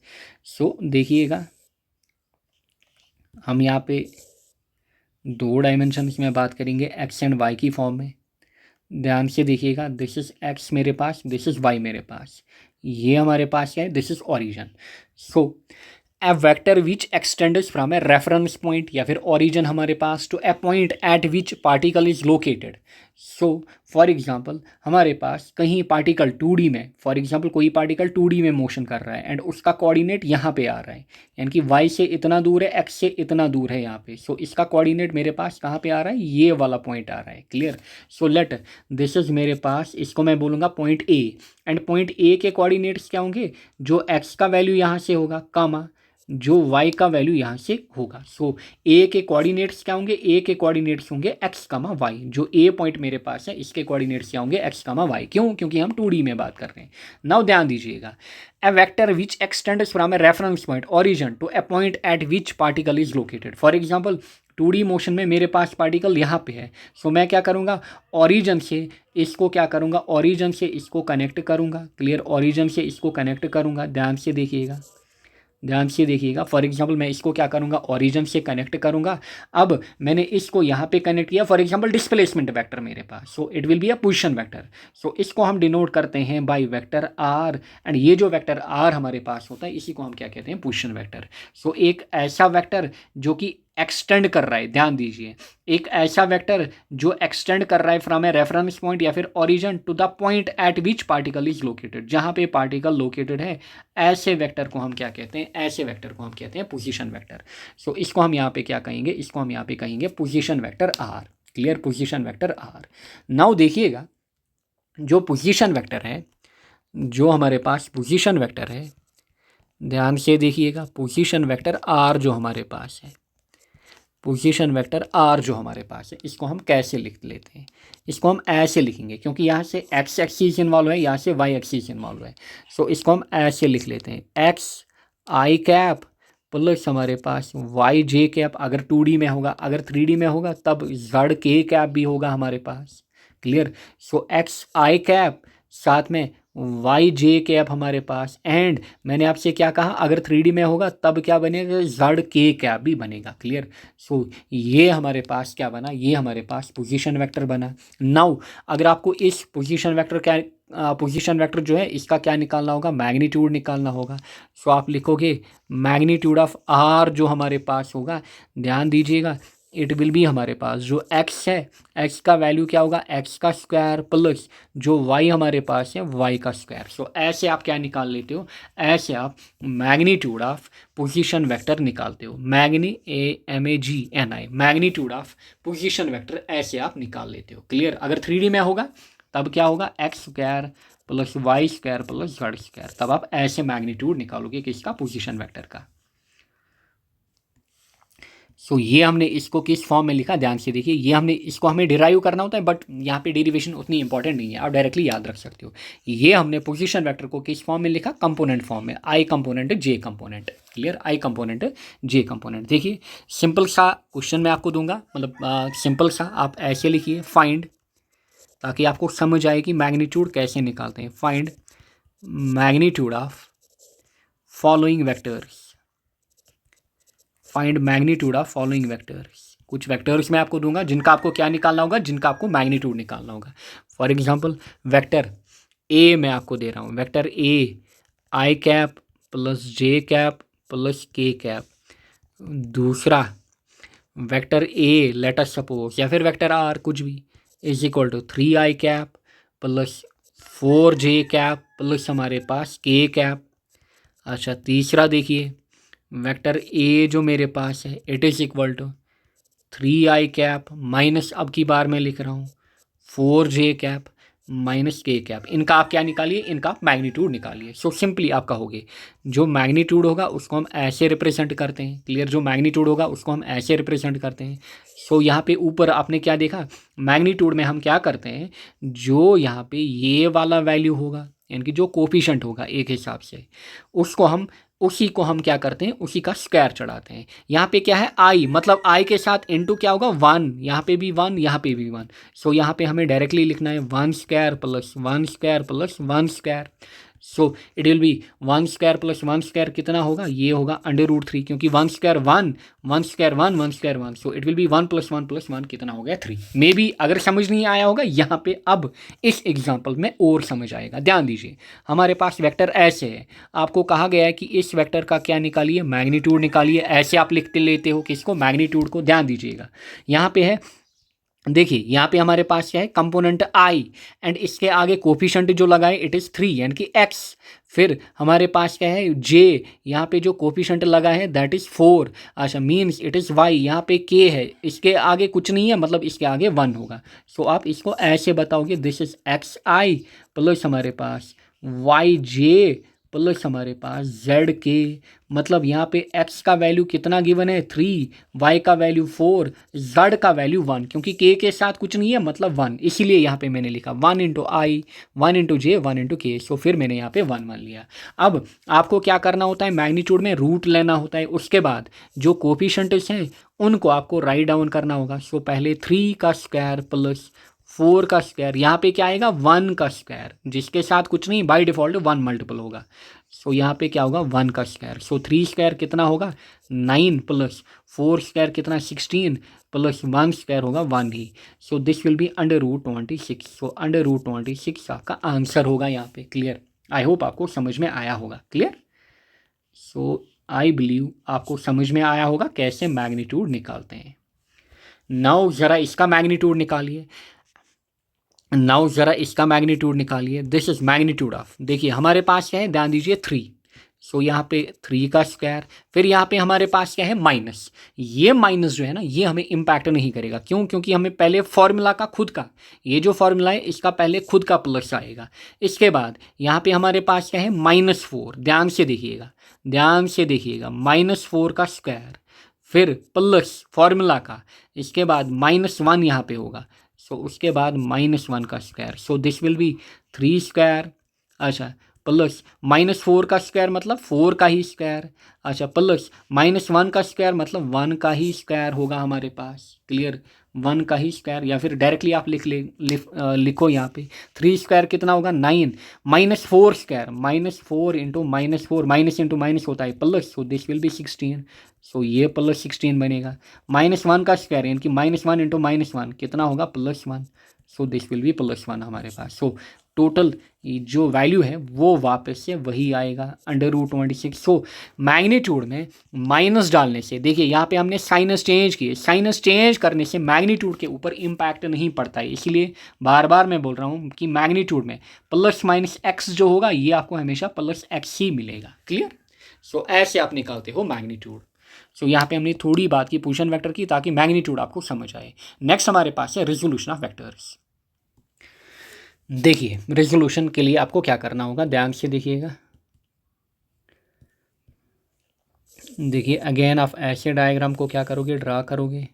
सो देखिएगा हम यहाँ पे 2 डायमेंशन में बात करेंगे एक्स एंड वाई की फॉर्म में। ध्यान से देखिएगा, दिस इज एक्स मेरे पास, दिस इज वाई मेरे पास, ये हमारे पास क्या है, this is origin. So a vector which extends from a reference point या फिर ऑरिजन हमारे पास to a point at which particle is located. So for example हमारे पास कहीं पार्टिकल 2D में, फॉर एग्जांपल कोई पार्टिकल 2D में मोशन कर रहा है एंड उसका कोऑर्डिनेट यहाँ पे आ रहा है, यानी कि y से इतना दूर है, x से इतना दूर है यहाँ पे। सो इसका कोऑर्डिनेट मेरे पास कहाँ पे आ रहा है, ये वाला पॉइंट आ रहा है। Clear? So let this is मेरे पास, इसको मैं बोलूँगा point A, and point A के कोऑर्डिनेट्स क्या होंगे, जो x का वैल्यू यहाँ से होगा कामा जो y का वैल्यू यहाँ से होगा। सो a के कोऑर्डिनेट्स क्या होंगे, a के कोऑर्डिनेट्स होंगे x कामा y। जो a पॉइंट मेरे पास है इसके कोऑर्डिनेट्स क्या होंगे, x कामा y। क्यों? क्योंकि हम 2D में बात कर रहे हैं। नाउ ध्यान दीजिएगा, a vector which extends from a reference point origin to a point at which particle is located. For example 2D motion में मेरे पास पार्टिकल यहाँ पे है। सो मैं क्या करूँगा, ऑरिजन से इसको क्या करूँगा, ऑरिजन से इसको कनेक्ट करूँगा। क्लियर? ऑरिजन से इसको कनेक्ट करूँगा। ध्यान से देखिएगा, ध्यान से देखिएगा। फॉर एग्जांपल मैं इसको क्या करूँगा, ऑरिजन से कनेक्ट करूँगा। अब मैंने इसको यहाँ पे कनेक्ट किया, फॉर एग्जांपल डिस्प्लेसमेंट वेक्टर मेरे पास, so it will be a position vector. So इसको हम डिनोट करते हैं बाय वेक्टर आर, एंड ये जो वेक्टर आर हमारे पास होता है इसी को हम क्या कहते हैं, पोजीशन वेक्टर। सो एक ऐसा वेक्टर जो कि एक्सटेंड कर रहा है, ध्यान दीजिए, एक ऐसा वेक्टर जो एक्सटेंड कर रहा है फ्रॉम ए रेफरेंस पॉइंट या फिर origin to the point at which particle is located, जहाँ पे पार्टिकल लोकेटेड है, ऐसे वेक्टर को हम क्या कहते हैं, ऐसे वेक्टर को हम कहते हैं पोजीशन वेक्टर। सो इसको हम यहाँ पे क्या कहेंगे, इसको हम यहाँ पे कहेंगे position vector r. Clear? Position vector r. Now देखिएगा, जो पोजीशन वेक्टर है, जो हमारे पास पोजीशन वेक्टर है, ध्यान से देखिएगा, पोजीशन वेक्टर आर जो हमारे पास है, पोजीशन वेक्टर आर जो हमारे पास है, इसको हम कैसे लिख लेते हैं, इसको हम ऐसे लिखेंगे क्योंकि यहाँ से एक्स एक्सिस इन्वॉल्व है, यहाँ से वाई एक्सिस इन्वॉल्व है। सो इसको हम ऐसे लिख लेते हैं, एक्स आई कैप प्लस हमारे पास वाई जे कैप, अगर 2D में होगा, अगर 3D में होगा तब जेड के कैप भी होगा हमारे पास। क्लियर। सो एक्स आई कैप साथ में वाई जे कैप हमारे पास, एंड मैंने आपसे क्या कहा, अगर 3D में होगा तब क्या बनेगा, जेड के कैप भी बनेगा। क्लियर। सो ये हमारे पास क्या बना, ये हमारे पास पोजीशन वेक्टर बना। नाउ अगर आपको इस पोजीशन वेक्टर क्या पोजीशन वेक्टर जो है इसका क्या निकालना होगा, मैग्नीट्यूड निकालना होगा। सो आप लिखोगे मैग्नीट्यूड ऑफ आर जो हमारे पास होगा, ध्यान दीजिएगा, इट विल बी हमारे पास जो एक्स है, एक्स का वैल्यू क्या होगा, एक्स का स्क्वायर प्लस जो वाई हमारे पास है वाई का स्क्वायर। सो ऐसे आप क्या निकाल लेते हो, ऐसे आप मैग्नीट्यूड ऑफ पोजीशन वेक्टर निकालते हो, MAGNI magnitude of position vector ऐसे आप निकाल लेते हो। क्लियर। अगर 3D में होगा तब क्या होगा, x square plus y square plus z square, तब आप ऐसे मैग्नीट्यूड निकालोगे किसका, पोजीशन वेक्टर का। सो ये हमने इसको किस फॉर्म में लिखा, ध्यान से देखिए, ये हमने इसको हमें डिराइव करना होता है, बट यहाँ पे डेरिवेशन उतनी इंपॉर्टेंट नहीं है, आप डायरेक्टली याद रख सकते हो। ये हमने पोजीशन वेक्टर को किस फॉर्म में लिखा, कंपोनेंट फॉर्म में, आई कंपोनेंट जे कंपोनेंट। क्लियर। आई कंपोनेंट जे कंपोनेंट। देखिए सिंपल सा क्वेश्चन मैं आपको दूंगा, मतलब सिंपल सा, आप ऐसे लिखिए फाइंड, ताकि आपको समझ आए कि मैग्नीट्यूड कैसे निकालते हैं। Find magnitude of following vectors, find magnitude of following vectors. कुछ वेक्टर्स मैं आपको दूंगा जिनका आपको क्या निकालना होगा, जिनका आपको मैग्नीट्यूड निकालना होगा। फॉर एग्जांपल वेक्टर ए मैं आपको दे रहा हूँ, vector a i cap plus j cap plus k cap. दूसरा vector a let us suppose, या फिर वेक्टर आर कुछ भी, is equal to 3i cap plus 4j cap plus हमारे पास के कैप। अच्छा तीसरा देखिए, वेक्टर ए जो मेरे पास है it is equal to 3i cap minus, अब की बार मैं लिख रहा हूँ 4j कैप माइनस के कैप। इनका आप क्या निकालिए, इनका आप मैग्नीट्यूड निकालिए। सो सिंपली आप कहोगे जो मैग्नीट्यूड होगा उसको हम ऐसे रिप्रेजेंट करते हैं। क्लियर। जो मैग्नीट्यूड होगा उसको हम ऐसे रिप्रेजेंट करते हैं। सो यहाँ पे ऊपर आपने क्या देखा, मैग्नीट्यूड में हम क्या करते हैं, जो यहाँ पे ये वाला वैल्यू होगा, यानी कि जो कोफिशेंट होगा एक हिसाब से, उसको हम उसी को हम क्या करते हैं, उसी का स्क्वायर चढ़ाते हैं। यहाँ पे क्या है, आई, मतलब आई के साथ इनटू क्या होगा, 1, यहाँ पे भी 1, यहाँ पे भी 1। सो यहाँ पे हमें डायरेक्टली लिखना है 1 square plus 1 square plus 1 square. So it will B 1 square plus 1 square कितना होगा, ये होगा √3, क्योंकि 1 square 1, 1 square 1, 1 square 1। So it will B 1 plus 1 plus 1 कितना हो गया, 3। मे बी अगर समझ नहीं आया होगा यहाँ पे, अब इस एग्जाम्पल में और समझ आएगा। ध्यान दीजिए, हमारे पास वेक्टर ऐसे है, आपको कहा गया है कि इस वेक्टर का क्या निकालिए, मैग्नीट्यूड निकालिए। ऐसे आप लिखते लेते हो किसको, मैग्नीट्यूड को। ध्यान दीजिएगा यहाँ पे है, देखिए यहाँ पे हमारे पास क्या है, कंपोनेंट आई, एंड इसके आगे कोफिशेंट जो लगाए इट इज़ 3 यानी कि एक्स। फिर हमारे पास क्या है, जे, यहाँ पे जो कोफिशेंट लगा है दैट इज़ 4। अच्छा मीन्स इट इज़ वाई, यहाँ पे के है, इसके आगे कुछ नहीं है, मतलब इसके आगे 1 होगा। सो आप इसको ऐसे बताओगे, this is x I plus हमारे पास वाई जे प्लस हमारे पास जेड के, मतलब यहाँ पे x का वैल्यू कितना गिवन है, 3, y का वैल्यू 4, z का वैल्यू 1, क्योंकि k के साथ कुछ नहीं है मतलब 1, इसीलिए यहाँ पे मैंने लिखा 1 इंटू आई, 1 इंटू जे, 1 इंटू के। सो फिर मैंने यहाँ पे 1 मान लिया। अब आपको क्या करना होता है, मैग्नीट्यूड में रूट लेना होता है, उसके बाद जो कोफिशेंट्स हैं उनको आपको राइट डाउन करना होगा। सो पहले 3 का स्क्वायर प्लस 4 का स्क्वायर, यहाँ पे क्या आएगा 1 का स्क्वायर, जिसके साथ कुछ नहीं, बाय डिफ़ॉल्ट 1 मल्टीपल होगा। सो यहाँ पे क्या होगा 1 का स्क्वायर। सो 3 स्क्वायर कितना होगा 9 प्लस 4 स्क्वायर कितना 16 प्लस 1 स्क्वायर होगा 1 ही। So this will be √26। So √26 आपका आंसर होगा यहाँ पे। क्लियर। आई होप आपको समझ में आया होगा। क्लियर। सो आई बिलीव आपको समझ में आया होगा कैसे मैग्नीट्यूड निकालते हैं। नाउ ज़रा इसका मैग्नीट्यूड निकालिए, नाउ ज़रा इसका मैग्नीट्यूड निकालिए। दिस इज मैग्नीट्यूड ऑफ, देखिए हमारे पास क्या है, ध्यान दीजिए 3। सो यहाँ पे 3 का स्क्वायर, फिर यहाँ पे हमारे पास क्या है माइनस। ये माइनस जो है ना, ये हमें इम्पैक्ट नहीं करेगा, क्यों, क्योंकि हमें पहले फॉर्मूला का खुद का, ये जो फॉर्मूला है इसका पहले खुद का प्लस आएगा। इसके बाद यहाँ पे हमारे पास क्या है -4, ध्यान से देखिएगा, ध्यान से देखिएगा, -4 का स्क्वायर, फिर प्लस फॉर्मूला का, इसके बाद -1 यहाँ पे होगा, सो उसके बाद -1 का square, so this will B 3 square. अच्छा, प्लस -4 का स्क्वायर मतलब 4 का ही स्क्वायर। अच्छा, प्लस -1 का स्क्वायर मतलब 1 का ही स्क्वायर होगा हमारे पास। क्लियर, 1 का ही स्क्वायर, या फिर डायरेक्टली आप लिखो यहाँ पे 3 स्क्वायर कितना होगा 9, -4 square, -4 into -4, minus into minus होता है plus, so this will B 16, सो ये +16 बनेगा। -1 का स्क्वायर यानी कि -1 इंटू -1 कितना होगा +1, सो दिस विल बी +1 हमारे पास। सो टोटल जो वैल्यू है वो वापस से वही आएगा √26। सो मैग्नीट्यूड में माइनस डालने से, देखिए यहाँ पे हमने साइनस चेंज किए, साइनस चेंज करने से मैग्नीट्यूड के ऊपर इम्पैक्ट नहीं पड़ता है, इसलिए बार बार मैं बोल रहा हूँ कि मैग्नीट्यूड में +-x जो होगा ये आपको हमेशा +x ही मिलेगा। क्लियर, सो ऐसे आप निकालते हो मैग्नीट्यूड। सो यहाँ पे हमने थोड़ी बात की पोजीशन वेक्टर की ताकि मैग्नीट्यूड आपको समझ आए। नेक्स्ट हमारे पास है रेजोल्यूशन ऑफ वेक्टर्स। देखिए रेजोल्यूशन के लिए आपको क्या करना होगा, ध्यान से देखिएगा। देखिए अगेन आप ऐसे डायग्राम को क्या करोगे, ड्रा करोगे।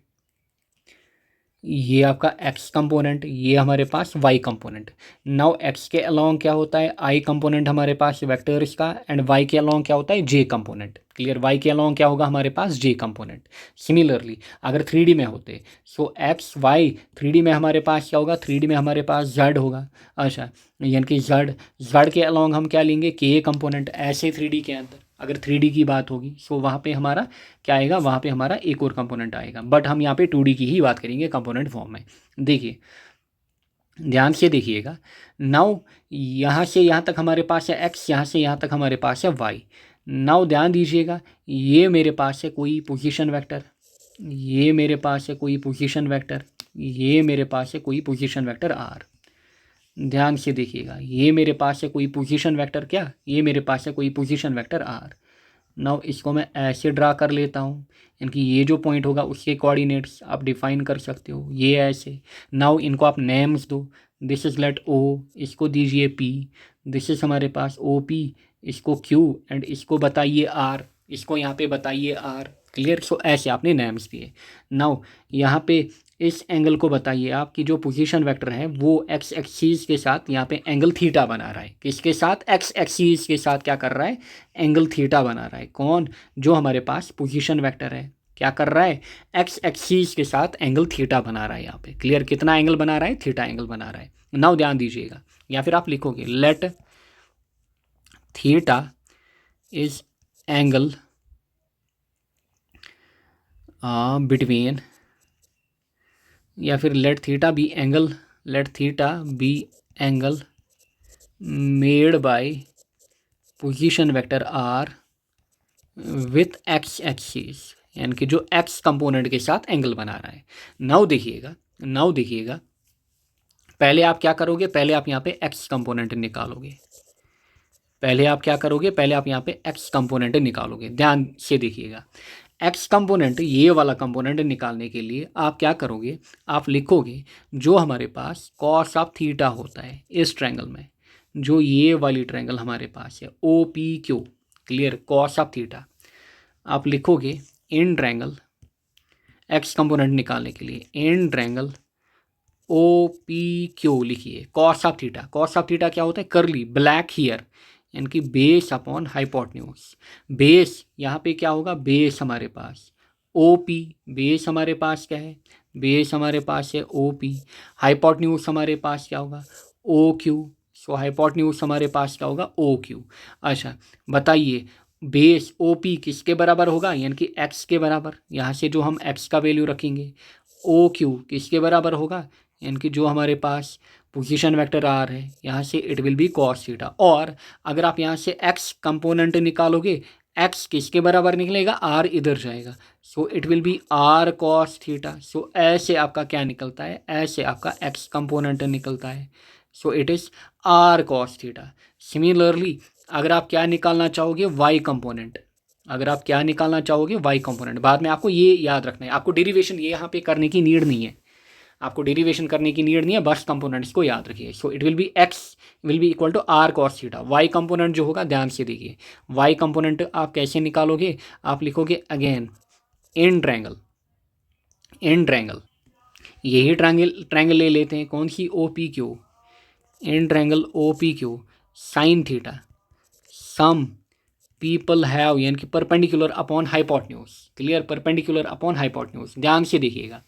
ये आपका x कंपोनेंट, ये हमारे पास y कंपोनेंट। नाउ x के अलोंग क्या होता है i कंपोनेंट हमारे पास वेक्टर्स का, एंड y के अलोंग क्या होता है j कंपोनेंट। क्लियर, y के अलोंग क्या होगा हमारे पास j कंपोनेंट। सिमिलरली अगर 3D में होते, सो x y 3D में हमारे पास क्या होगा, 3D में हमारे पास z होगा। अच्छा, यानी कि z के अलोंग हम क्या लेंगे k कंपोनेंट। ऐसे 3D के अंदर अगर 3D की बात होगी, सो वहाँ पे हमारा क्या आएगा, वहाँ पे हमारा एक और कंपोनेंट आएगा, बट हम यहाँ पे 2D की ही बात करेंगे कंपोनेंट फॉर्म में। देखिए ध्यान से देखिएगा। नाउ यहाँ से यहाँ तक हमारे पास है x, यहाँ से यहाँ तक हमारे पास है y। नाउ ध्यान दीजिएगा, ये मेरे पास है कोई पोजीशन वेक्टर, ये मेरे पास है कोई पोजीशन वेक्टर, ये मेरे पास है कोई पोजीशन वेक्टर r। ध्यान से देखिएगा, ये मेरे पास है कोई पोजीशन वेक्टर, क्या ये मेरे पास है कोई पोजीशन वेक्टर r। नाउ इसको मैं ऐसे ड्रा कर लेता हूँ, यानी कि ये जो पॉइंट होगा उसके कोऑर्डिनेट्स आप डिफाइन कर सकते हो, ये ऐसे। नाउ इनको आप नेम्स दो, दिस इज़ लेट o, इसको दीजिए p, दिस इज़ हमारे पास OP, इसको q, एंड इसको बताइए r, इसको यहाँ पे बताइए r। क्लियर, सो ऐसे आपने नेम्स दिए। नाउ यहाँ पे इस एंगल को बताइए आप कि जो पोजीशन वेक्टर है वो x एक्सिस के साथ यहाँ पे एंगल थीटा बना रहा है, किसके साथ, x एक्सिस के साथ क्या कर रहा है, एंगल थीटा बना रहा है। कौन, जो हमारे पास पोजीशन वेक्टर है क्या कर रहा है, x एक्सिस के साथ एंगल थीटा बना रहा है यहाँ पे। क्लियर, कितना एंगल बना रहा है, थीटा एंगल बना रहा है। नाउ ध्यान दीजिएगा, या फिर आप लिखोगे let theta is angle between, या फिर let theta be angle, let theta be angle made by position vector r with x axis, यानी कि जो x कंपोनेंट के साथ एंगल बना रहा है। नाउ देखिएगा, नाउ देखिएगा, पहले आप क्या करोगे, पहले आप यहाँ पे x कंपोनेंट निकालोगे, पहले आप क्या करोगे, पहले आप यहाँ पे x कंपोनेंट निकालोगे। ध्यान से देखिएगा, x कंपोनेंट, ये वाला कंपोनेंट निकालने के लिए आप क्या करोगे, आप लिखोगे जो हमारे पास कॉस ऑफ थीटा होता है इस ट्रायंगल में, जो ये वाली ट्रायंगल हमारे पास है OPQ। Clear, cos of theta आप लिखोगे इन ट्रायंगल, x कंपोनेंट निकालने के लिए इन ट्रायंगल OPQ लिखिए cos of theta. Cos of theta क्या होता है, करली ब्लैक हियर, यानी कि बेस अपॉन हाइपोटेन्यूज। बेस यहाँ पे क्या होगा, बेस हमारे पास OP, बेस हमारे पास क्या है, बेस हमारे पास है OP। हाइपोटेन्यूज हमारे पास क्या होगा OQ, सो हाइपोटेन्यूज हमारे पास क्या होगा OQ। अच्छा बताइए, बेस OP किसके बराबर होगा, यानी कि x के बराबर, यहाँ से जो हम x का वैल्यू रखेंगे। OQ किसके बराबर होगा, यानी कि जो हमारे पास पोजीशन वेक्टर r है, यहाँ से it will B cos theta. और अगर आप यहाँ से x कंपोनेंट निकालोगे, x किसके बराबर निकलेगा, r इधर जाएगा, so it will be r cos theta. So ऐसे आपका क्या निकलता है, ऐसे आपका x कंपोनेंट निकलता है, सो it is r cos theta. Similarly अगर आप क्या निकालना चाहोगे, y कंपोनेंट, अगर आप क्या निकालना चाहोगे y कंपोनेंट, बाद में आपको ये याद रखना है, आपको डेरिवेशन ये यहाँ पे करने की नीड नहीं है, आपको डेरिवेशन करने की नीड नहीं है, बस कंपोनेंट्स को याद रखिए। So it will be x will be equal to r cos theta. y component जो होगा, ध्यान से देखिए, y कंपोनेंट आप कैसे निकालोगे, आप लिखोगे again in triangle, in triangle, यही ट्रायंगल ले लेते हैं, कौन सी, O P Q, in triangle O P Q sine theta, some people have, यानी कि perpendicular upon hypotenuse, clear, perpendicular upon hypotenuse. ध्यान से देखिएगा,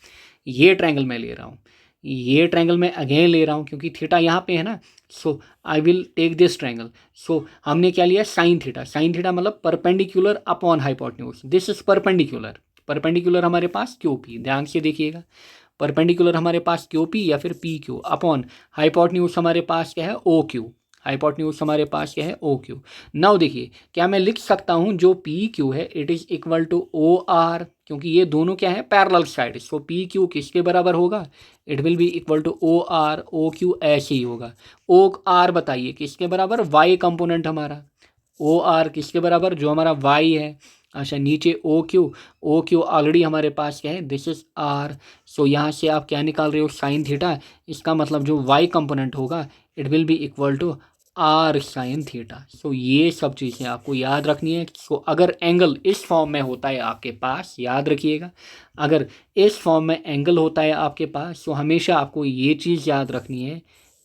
ये ट्रायंगल मैं ले रहा हूँ, ये ट्रायंगल मैं अगेन ले रहा हूँ क्योंकि थीटा यहाँ पे है ना, so I will take this triangle. So हमने क्या लिया, साइन थीटा, साइन थीटा मतलब perpendicular upon hypotenuse, this is perpendicular, perpendicular हमारे पास क्यू पी, ध्यान से देखिएगा, परपेंडिकुलर हमारे पास क्यू पी या फिर पी क्यू अपॉन हाइपोटेन्यूज हमारे पास क्या है, ओ क्यू, हाइपोटेन्यूज हमारे पास क्या है, ओ क्यू। नाउ देखिए, क्या मैं लिख सकता हूं जो पी क्यू है it is equal to o r, क्योंकि ये दोनों क्या है, parallel side, so p q किसके बराबर होगा, it will be equal to o r, o q ऐसे ही होगा। ओ आर बताइए किसके बराबर, वाई कंपोनेंट हमारा, ओ आर किसके बराबर, जो हमारा वाई है। अच्छा, नीचे ओ क्यू ऑलरेडी हमारे पास क्या है, दिस इज आर। सो यहाँ से आप क्या निकाल रहे हो, साइन थीटा, इसका मतलब जो वाई कंपोनेंट होगा it will be equal to R sine theta. So ये सब चीज़ें आपको याद रखनी है। सो अगर एंगल इस फॉर्म में होता है आपके पास, याद रखिएगा, अगर इस फॉर्म में एंगल होता है आपके पास, तो हमेशा आपको ये चीज़ याद रखनी है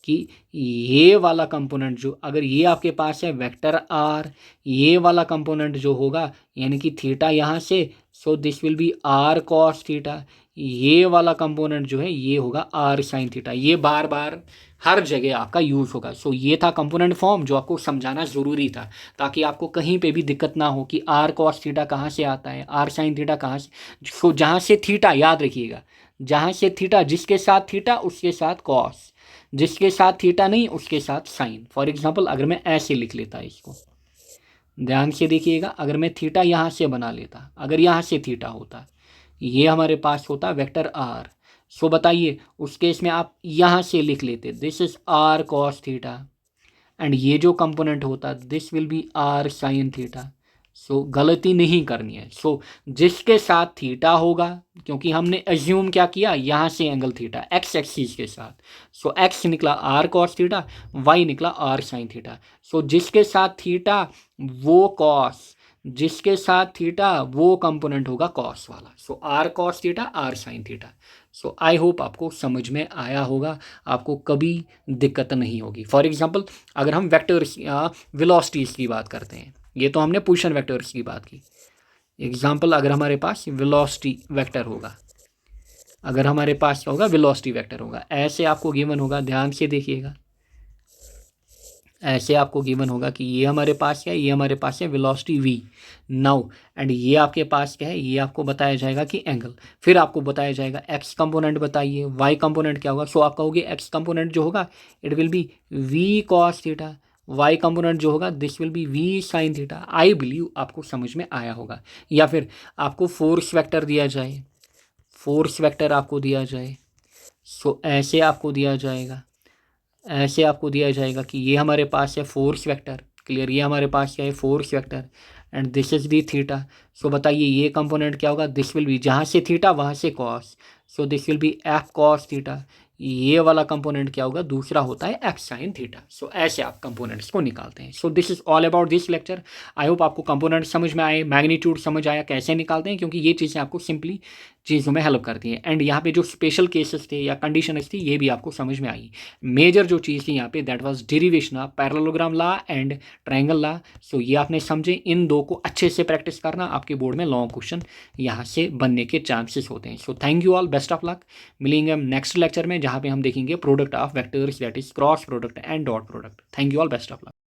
कि ये वाला कंपोनेंट जो, अगर ये आपके पास है वेक्टर आर, ये वाला कंपोनेंट जो होगा यानी कि थीटा यहाँ से, so this will be r cos theta, ये वाला कंपोनेंट जो है ये होगा आर साइन थीटा। ये बार बार हर जगह आपका यूज़ होगा। सो ये था कंपोनेंट फॉर्म जो आपको समझाना ज़रूरी था, ताकि आपको कहीं पे भी दिक्कत ना हो कि आर कॉस थीटा कहाँ से आता है, आर साइन थीटा कहाँ से। सो जहाँ से थीटा, याद रखिएगा, जहाँ से थीटा, जिसके साथ थीटा उसके साथ कॉस, जिसके साथ थीटा नहीं उसके साथ साइन। फॉर एग्जाम्पल अगर मैं ऐसे लिख लेता इसको, ध्यान से देखिएगा, अगर मैं थीटा यहाँ से बना लेता, अगर यहाँ से थीटा होता, ये हमारे पास होता वेक्टर आर। सो बताइए उस केस में आप यहाँ से लिख लेते, this is R cos theta, and ये जो कंपोनेंट होता this will be R sine theta. So गलती नहीं करनी है। सो जिसके साथ थीटा होगा, क्योंकि हमने एज्यूम क्या किया, यहाँ से एंगल थीटा एक्स एक्सिस के साथ, सो एक्स निकला आर कॉस थीटा, वाई निकला आर साइन थीटा। सो जिसके साथ थीटा वो कॉस, जिसके साथ थीटा वो कंपोनेंट होगा कॉस वाला। So R cos theta, R sine theta. So I hope आपको समझ में आया होगा, आपको कभी दिक्कत नहीं होगी। फॉर एग्जांपल अगर हम वेक्टर्स या वेलोसिटीज़ की बात करते हैं, ये तो हमने पोजीशन वेक्टर्स की बात की। एग्जांपल अगर हमारे पास वेलोसिटी वेक्टर होगा, अगर हमारे पास क्या होगा, वेलोसिटी वेक्टर होगा, ऐसे आपको गिवन होगा, ध्यान से देखिएगा, ऐसे आपको गिवन होगा कि ये हमारे पास क्या है, ये हमारे पास है वेलोसिटी v नाउ, एंड ये आपके पास क्या है, ये आपको बताया जाएगा कि एंगल, फिर आपको बताया जाएगा x कंपोनेंट बताइए, y कंपोनेंट क्या होगा। सो आप कहोगे x कंपोनेंट जो होगा it will B v cos theta, y component जो होगा this will B v sine theta. I believe आपको समझ में आया होगा। या फिर आपको फोर्स वेक्टर दिया जाए, फोर्स वेक्टर आपको दिया जाए, सो ऐसे आपको दिया जाएगा, ऐसे आपको दिया जाएगा कि ये हमारे पास है फोर्स वेक्टर, क्लियर, ये हमारे पास क्या है, force vector, and this is the theta. So बताइए ये कंपोनेंट क्या होगा, दिस विल बी, जहाँ से थीटा वहाँ से cos, so this will B F cos theta. ये वाला कंपोनेंट क्या होगा, दूसरा होता है एक्स साइन थीटा। सो ऐसे आप कंपोनेंट्स को निकालते हैं। सो this is all about this lecture. I hope आपको कंपोनेंट समझ में आए, मैग्नीट्यूड समझ आया कैसे निकालते हैं, क्योंकि ये चीज़ें आपको सिंपली चीज़ों में हेल्प करती हैं। एंड यहाँ पे जो स्पेशल केसेस थे या कंडीशंस थी ये भी आपको समझ में आई। मेजर जो चीज़ थी यहाँ पे that was derivation of parallelogram law and triangle law. So ये आपने समझे, इन दो को अच्छे से प्रैक्टिस करना, आपके बोर्ड में लॉन्ग क्वेश्चन यहाँ से बनने के चांसेस होते हैं। So thank you all, best of luck. मिलेंगे हम नेक्स्ट लेक्चर में जहाँ पे हम देखेंगे product of vectors, that is cross product and dot product. Thank you all, best of luck.